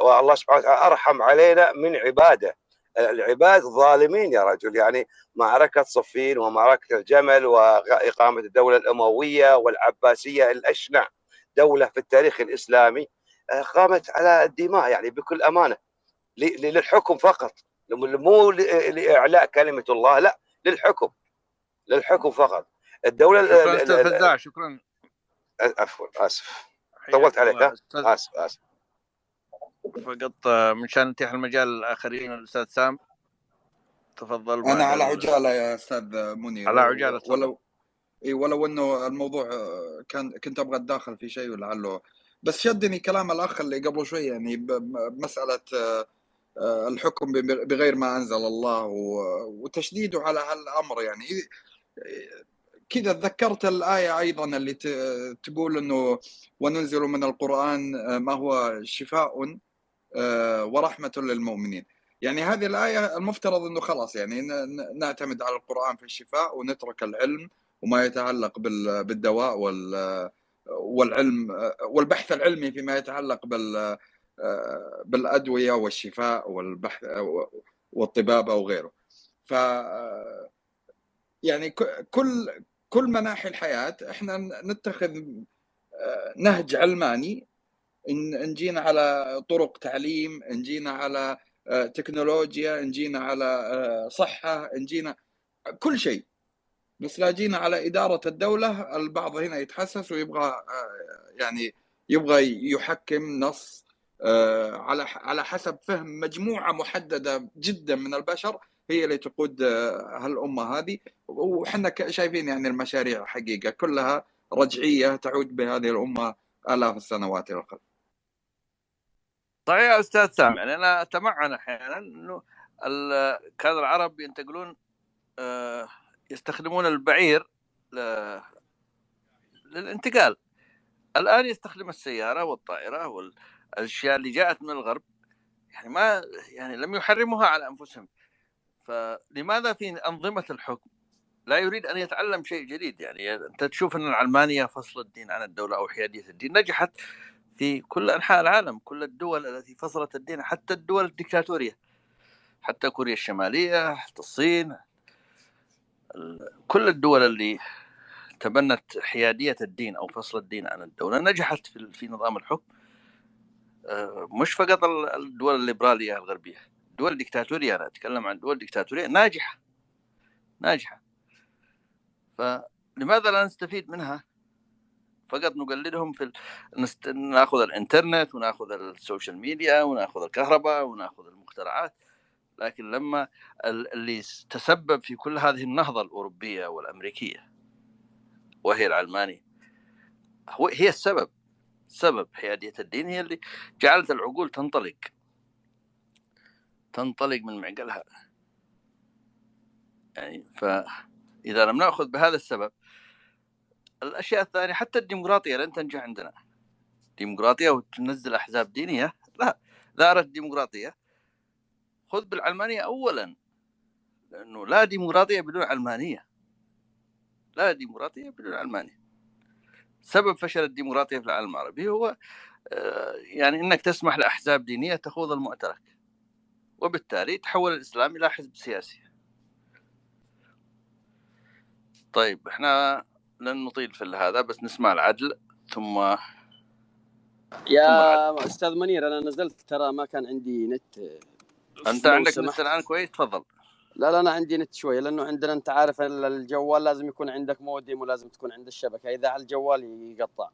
والله سبحانه وتعالى أرحم علينا من عباده. العباد ظالمين يا رجل. يعني معركة صفين ومعركة الجمل وإقامة الدولة الأموية والعباسية الأشنع دولة في التاريخ الإسلامي قامت على الدماء، يعني بكل أمانة، للحكم فقط، مو لإعلاء كلمة الله، لا، للحكم فقط. الدولة شكرا أستاذ فزاع، شكرا. عفوا، آسف طولت عليك. آسف. فقط مشان نتيح المجال للآخرين. الأستاذ سام تفضل. أنا على عجالة يا أستاذ منير، على عجالة. ولو أنه الموضوع كنت أبغى أتداخل في شيء ولعله، بس شدني كلام الأخ اللي قبل شوي، يعني بمسألة الحكم بغير ما أنزل الله وتشديده على هالأمر. يعني كذا تذكرت الآية أيضا اللي تقول أنه وننزل من القرآن ما هو شفاء ورحمة للمؤمنين. يعني هذه الآية المفترض أنه خلاص يعني نعتمد على القرآن في الشفاء، ونترك العلم وما يتعلق بالدواء والعلم والبحث العلمي فيما يتعلق بالأدوية والشفاء والبحث والطبابة وغيره. ف يعني كل مناحي الحياة احنا نتخذ نهج علماني، إن جينا على طرق تعليم، إن جينا على تكنولوجيا، إن جينا على صحة، إن جينا كل شيء، بس لا جينا على إدارة الدولة البعض هنا يتحسس ويبغى يعني يبغى يحكم نص على حسب فهم مجموعة محددة جدا من البشر هي اللي تقود هالأمة هذه. وحنا شايفين يعني المشاريع حقيقة كلها رجعية تعود بهذه الأمة آلاف السنوات إلى الخلف. صحيح يا أستاذ سامي، يعني أنا أتمعن أحيانا أنه كان العرب ينتقلون يستخدمون البعير للانتقال، الآن يستخدم السيارة والطائرة والأشياء اللي جاءت من الغرب، يعني ما يعني لم يحرموها على أنفسهم. فلماذا في أنظمة الحكم لا يريد أن يتعلم شيء جديد؟ يعني أنت تشوف أن العلمانية فصل الدين عن الدولة أو حيادية الدين نجحت في كل أنحاء العالم، كل الدول التي فصلت الدين، حتى الدول الدكتاتورية، حتى كوريا الشمالية، حتى الصين، كل الدول اللي تبنت حيادية الدين أو فصل الدين عن الدولة نجحت في نظام الحكم. مش فقط الدول الليبرالية الغربية، دول ديكتاتورية، أنا أتكلم عن دول ديكتاتورية ناجحة. فلماذا لا نستفيد منها؟ فقط نقلدهم ناخذ الإنترنت وناخذ السوشيال ميديا وناخذ الكهرباء وناخذ المخترعات، لكن لما اللي تسبب في كل هذه النهضة الأوروبية والأمريكية وهي العلمانية هي سبب حيادية الدين، هي اللي جعلت العقول تنطلق من معقلها. يعني فإذا لم نأخذ بهذا السبب، الأشياء الثانية حتى الديمقراطية لن تنجح عندنا. ديمقراطية وتنزل أحزاب دينية، لا أردت ديمقراطية، خذ بالعلمانية أولا، لأنه لا ديمقراطية بدون علمانية، لا ديمقراطية بدون علمانية. سبب فشل الديمقراطية في العالم العربي هو يعني أنك تسمح لأحزاب دينية تخوض المعترك، وبالتالي تحول الإسلام إلى حزب سياسي. طيب احنا لن نطيل في هذا، بس نسمع العدل ثم يا أستاذ منير، أنا نزلت ترى ما كان عندي نت. أنت عندك نت الآن كويس؟ تفضل. لا أنا عندي نت شوية، لأنه عندنا أنت عارف الجوال لازم يكون عندك موديم ولازم تكون عند الشبكة، إذا على الجوال يقطع.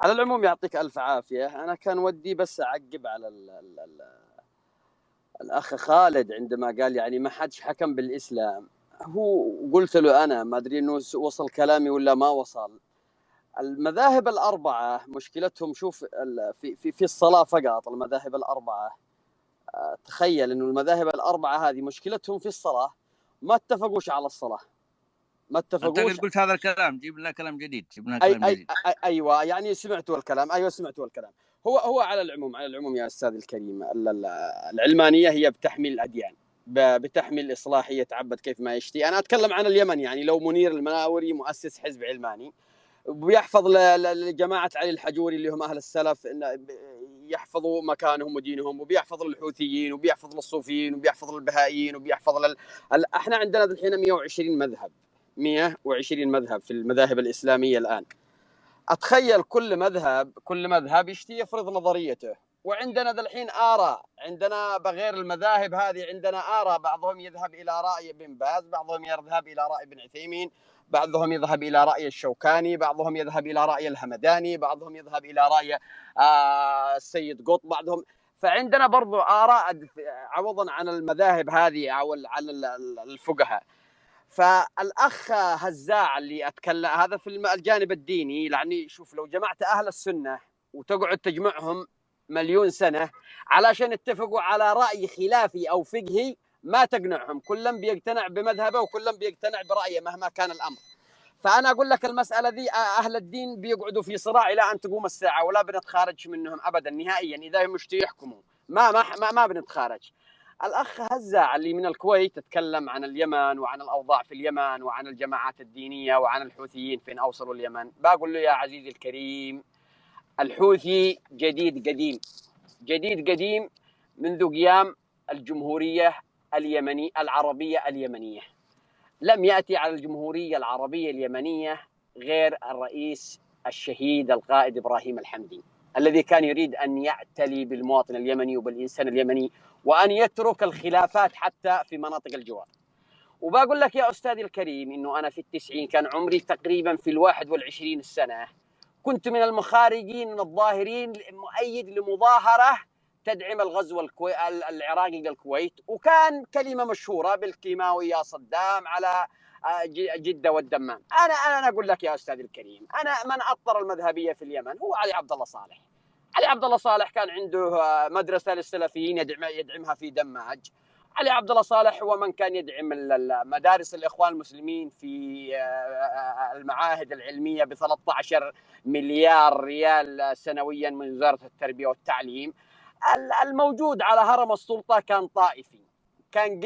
على العموم يعطيك ألف عافية. أنا كان ودي بس أعقب على الأخ خالد عندما قال يعني ما حدش حكم بالإسلام. هو قلت له أنا ما أدري إنه وصل كلامي ولا ما وصل. المذاهب الأربعة مشكلتهم، شوف في الصلاة فقط. المذاهب الأربعة تخيل إنه المذاهب الأربعة هذه مشكلتهم في الصلاة، ما اتفقوش على الصلاة، ما اتفقوش. أنت قلت هذا الكلام، جيب لنا كلام جديد، كلام جديد. أيوة يعني سمعتوا الكلام. أيوة سمعتوا الكلام. هو على العموم يا أستاذ الكريم، العلمانية هي بتحمي الأديان، بتحمي إصلاحية تعبد كيف ما يشتي. أنا أتكلم عن اليمن، يعني لو منير المناوري مؤسس حزب علماني ويحفظ لجماعة علي الحجوري اللي هم أهل السلف إن يحفظوا مكانهم ودينهم، وبيحفظ للحوثيين وبيحفظ للصوفيين وبيحفظ للبهائيين وبيحفظ احنا عندنا الحين 120 مذهب، 120 مذهب في المذاهب الإسلامية الآن. أتخيل كل مذهب يشتي يفرض نظريته، وعندنا ذا الحين آراء. عندنا بغير المذاهب هذه عندنا آراء، بعضهم يذهب إلى رأي ابن باز، بعضهم يذهب إلى رأي ابن عثيمين، بعضهم يذهب إلى رأي الشوكاني، بعضهم يذهب إلى رأي الهمداني، بعضهم يذهب إلى رأي السيد قطب، بعضهم. فعندنا برضو آراء عوضا عن المذاهب هذه أو عن الفقهاء. فالأخ هزاع اللي أتكلم هذا في الجانب الديني، يعني شوف لو جمعت أهل السنة وتقعد تجمعهم 1,000,000 سنة علشان اتفقوا على رأي خلافي أو فقهي ما تقنعهم، كلهم بيقتنع بمذهبه وكلهم بيقتنع برأيه مهما كان الأمر. فأنا أقول لك المسألة ذي أهل الدين بيقعدوا في صراع إلى أن تقوم الساعة، ولا بنتخارج منهم أبدا نهائيا. إذا هم يحكموا ما بنتخارج. الأخ هزاع اللي من الكويت تتكلم عن اليمن وعن الأوضاع في اليمن وعن الجماعات الدينية وعن الحوثيين فين أوصلوا اليمن. بقول له يا عزيزي الكريم، الحوثي جديد قديم منذ قيام الجمهورية العربية اليمنية. لم يأتي على الجمهورية العربية اليمنية غير الرئيس الشهيد القائد إبراهيم الحمدي. الذي كان يريد أن يعتلي بالمواطن اليمني وبالإنسان اليمني، وأن يترك الخلافات حتى في مناطق الجوار. وبقول لك يا أستاذي الكريم إنه أنا في ال90 كان عمري تقريبا في 21 سنة، كنت من المخارجين من الظاهرين مؤيد لمظاهرة تدعم الغزو العراقي للكويت، وكان كلمة مشهورة بالكيماوي يا صدام على جدة والدمام. أنا أقول لك يا أستاذي الكريم، أنا من أطر المذهبية في اليمن هو علي عبد الله صالح. علي عبد الله صالح كان عنده مدرسة للسلفيين يدعمها في دماج. علي عبد الله صالح هو من كان يدعم مدارس الإخوان المسلمين في المعاهد العلمية ب 13 مليار ريال سنويا من وزارة التربية والتعليم. الموجود على هرم السلطة كان طائفي، كان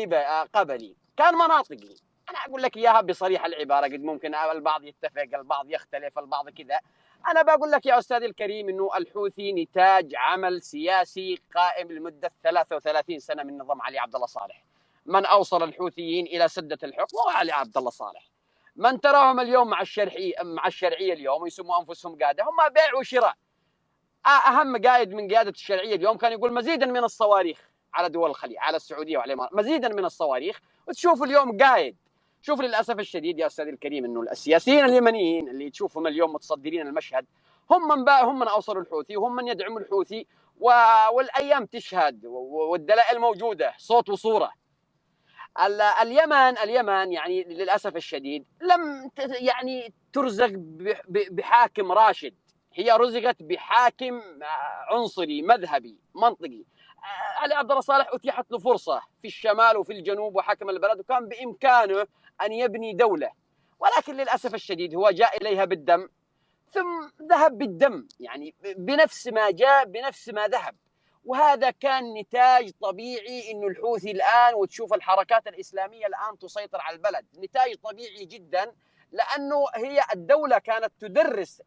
قبلي، كان مناطقي. أنا أقول لك إياها بصريح العبارة، قد ممكن البعض يتفق البعض يختلف البعض كذا. أنا بقول لك يا أستاذي الكريم إنه الحوثي نتاج عمل سياسي قائم لمدة 33 سنة من نظام علي عبد الله صالح. من أوصل الحوثيين إلى سدة الحكم هو علي عبد الله صالح. من تراهم اليوم مع الشرعية اليوم ويسموا أنفسهم قادة، هم بيع وشراء. أهم قائد من قيادة الشرعية اليوم كان يقول مزيدا من الصواريخ على دول الخليج، على السعودية وعلى الإمارات، مزيدا من الصواريخ. وتشوف اليوم قائد. شوف للأسف الشديد يا أستاذ الكريم إنه السياسيين اليمنيين اللي تشوفهم اليوم متصدرين المشهد هم من أوصلوا الحوثي وهم من يدعموا الحوثي، والأيام تشهد والدلائل موجودة صوت وصورة. اليمن يعني للأسف الشديد لم يعني ترزق بحاكم راشد، هي رزقت بحاكم عنصري مذهبي منطقي. علي عبد الله صالح أتيحت له فرصة في الشمال وفي الجنوب وحكم البلد، وكان بإمكانه أن يبني دولة، ولكن للأسف الشديد هو جاء إليها بالدم ثم ذهب بالدم، يعني بنفس ما جاء بنفس ما ذهب. وهذا كان نتاج طبيعي إنه الحوثي الآن وتشوف الحركات الإسلامية الآن تسيطر على البلد، نتاج طبيعي جدا، لأنه هي الدولة كانت تدرس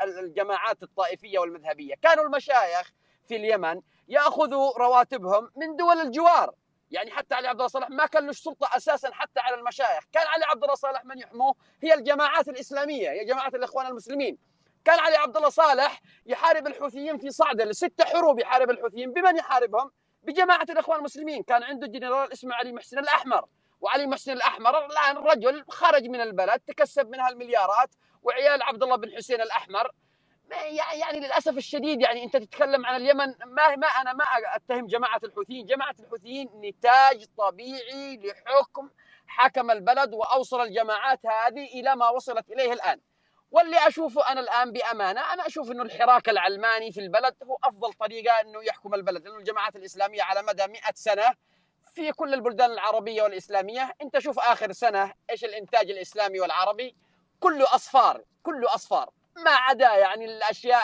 الجماعات الطائفية والمذهبية. كانوا المشايخ في اليمن يأخذوا رواتبهم من دول الجوار، يعني حتى علي عبد الله صالح ما كان له سلطة أساسا حتى على المشايخ. كان علي عبد الله صالح من يحموه هي الجماعات الإسلامية، هي جماعة الإخوان المسلمين. كان علي عبد الله صالح يحارب الحوثيين في صعدة، 6 حروب يحارب الحوثيين. بمن يحاربهم؟ بجماعة الإخوان المسلمين. كان عنده جنرال اسمه علي محسن الأحمر، وعلي محسن الأحمر الآن رجل خرج من البلد تكسب منها المليارات، وعيال عبد الله بن حسين الأحمر. يعني للأسف الشديد يعني أنت تتكلم عن اليمن، أنا ما أتهم جماعة الحوثيين. جماعة الحوثيين نتاج طبيعي لحكم حكم البلد وأوصل الجماعات هذه إلى ما وصلت إليه الآن. واللي أشوفه أنا الآن بأمانة، أنا أشوف أنه الحراك العلماني في البلد هو أفضل طريقة أنه يحكم البلد، لأنه الجماعات الإسلامية على مدى 100 سنة في كل البلدان العربية والإسلامية، أنت شوف آخر سنة إيش الإنتاج الإسلامي والعربي، كله أصفار، ما عدا يعني الأشياء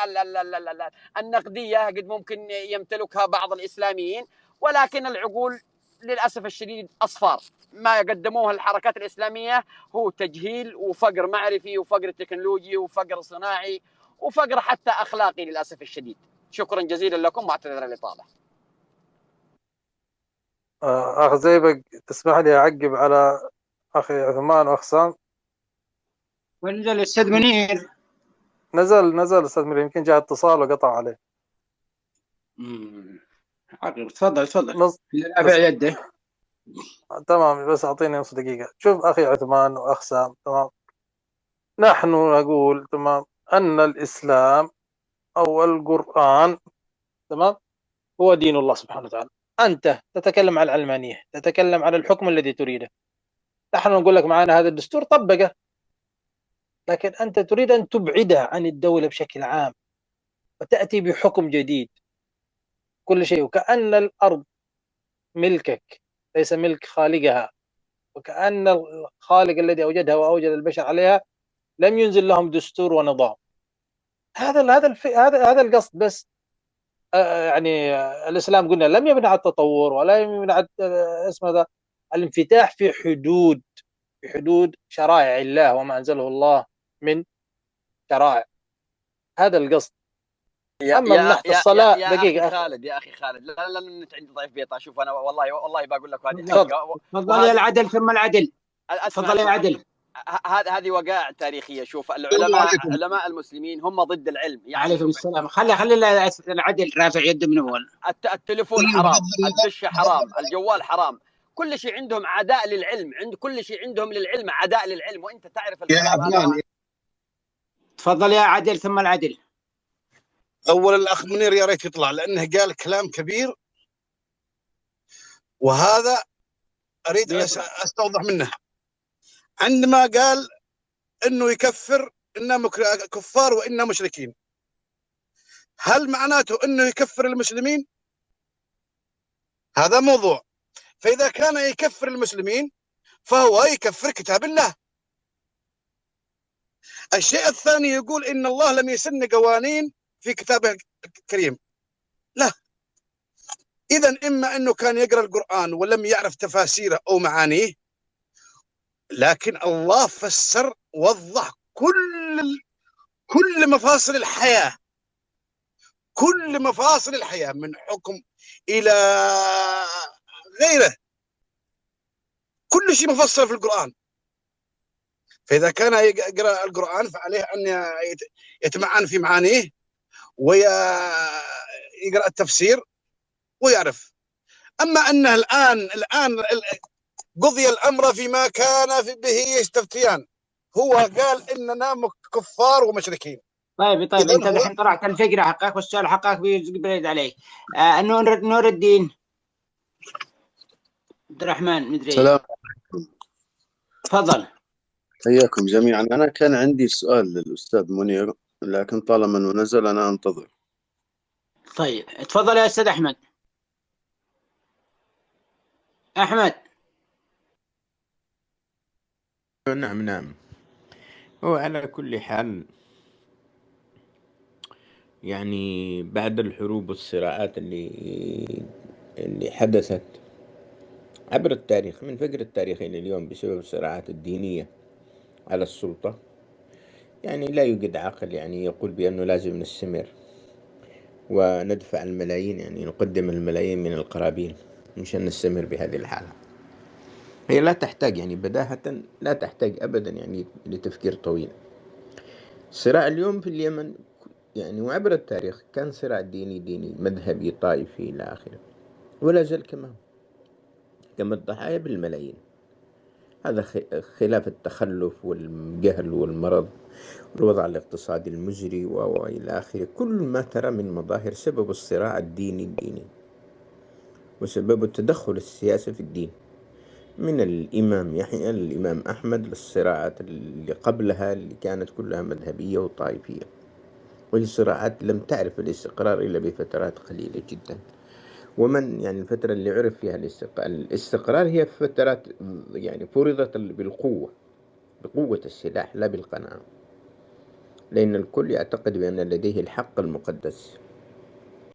النقدية قد ممكن يمتلكها بعض الإسلاميين، ولكن العقول للأسف الشديد أصفار. ما قدموه الحركات الإسلامية هو تجهيل وفقر معرفي وفقر تكنولوجي وفقر صناعي وفقر حتى أخلاقي للأسف الشديد. شكرا جزيلا لكم واعتذر الإطالة. أخ زيبق تسمح لي أعقب على أخي عثمان وأخ سام؟ وين نزل الأستاذ منير؟ نزل أستاذ منير، يمكن جاء اتصال وقطع عليه. تفضل رافع يده. تمام، بس أعطيني نص دقيقة. شوف أخي عثمان وأخ سام، تمام، نحن نقول تمام أن الإسلام أو القرآن تمام هو دين الله سبحانه وتعالى. أنت تتكلم عن العلمانية، تتكلم عن الحكم الذي تريده، نحن نقول لك معنا هذا الدستور طبقه، لكن أنت تريد أن تبعده عن الدولة بشكل عام وتأتي بحكم جديد كل شيء، وكأن الأرض ملكك ليس ملك خالقها، وكأن الخالق الذي أوجدها وأوجد البشر عليها لم ينزل لهم دستور ونظام. هذا القصد بس. يعني الإسلام قلنا لم يبنى على التطور ولا يبنى على اسمه ذا الانفتاح في حدود شرائع الله وما أنزله الله من شرائع. هذا القصد. أما من ناحية الصلاة دقيقة يا أخي خالد لا أنت عندي ضيف بيطة. شوف أنا والله بقول لك هذه تفضل يا العدل ثم العدل. تفضل يا عدل. هذه وقائع تاريخية. شوف، السلام عليكم. علماء المسلمين هم ضد العلم. يعني عليكم السلام. خلي العدل رافع يده من اول. التليفون حرام، الدشة حرام، الجوال حرام، كل شيء عندهم عداء للعلم، كل شيء عندهم للعلم عداء للعلم، وانت تعرف يا الكلام هذا. عدنان تفضل يا عدل ثم العدل. اولا الاخ منير يا ريت يطلع لانه قال كلام كبير، وهذا اريد استوضح منه. عندما قال انه يكفر إنا كفار وإنا مشركين، هل معناته انه يكفر المسلمين؟ هذا موضوع. فاذا كان يكفر المسلمين فهو يكفر كتاب الله. الشيء الثاني يقول ان الله لم يسن قوانين في كتابه الكريم. لا، اذا اما انه كان يقرا القرآن ولم يعرف تفاسيره او معانيه، لكن الله فسر وضح كل مفاصل الحياة، كل مفاصل الحياة من حكم إلى غيره، كل شيء مفصل في القرآن. فإذا كان يقرأ القرآن فعليه أن يتمعن في معانيه ويقرأ التفسير ويعرف. أما أنه الآن قضي الأمر فيما كان به يستفتيان، هو قال إننا كفار ومشركين. طيب انت الحين طرحت الفكره حقك والسؤال حقك بيرد عليه. نور الدين عبد الرحمن مدري. السلام تفضل. حياكم جميعا. أنا كان عندي سؤال للأستاذ منير، لكن طالما أنه نزل أنا أنتظر. طيب تفضل يا أستاذ أحمد. أحمد. نعم. هو على كل حال يعني بعد الحروب والصراعات اللي حدثت عبر التاريخ من فجر التاريخ إلى اليوم بسبب الصراعات الدينية على السلطة، يعني لا يوجد عاقل يعني يقول بأنه لازم نستمر وندفع الملايين، يعني نقدم الملايين من القرابين مشان نستمر بهذه الحالة. هي لا تحتاج يعني بداهة، لا تحتاج أبدا يعني لتفكير طويل. الصراع اليوم في اليمن يعني وعبر التاريخ كان صراع ديني مذهبي طائفي إلى آخره، ولا زال كما الضحايا بالملايين. هذا خلاف التخلف والجهل والمرض والوضع الاقتصادي المزري وإلى آخره، كل ما ترى من مظاهر سبب الصراع الديني وسبب التدخل السياسي في الدين، من الإمام يحيى للإمام أحمد للصراعات اللي قبلها اللي كانت كلها مذهبية وطائفية، والصراعات لم تعرف الاستقرار إلا بفترات قليلة جدا. ومن يعني الفترة اللي عرف فيها الاستقرار هي فترات يعني فرضت بقوة السلاح لا بالقناعة، لأن الكل يعتقد بأن لديه الحق المقدس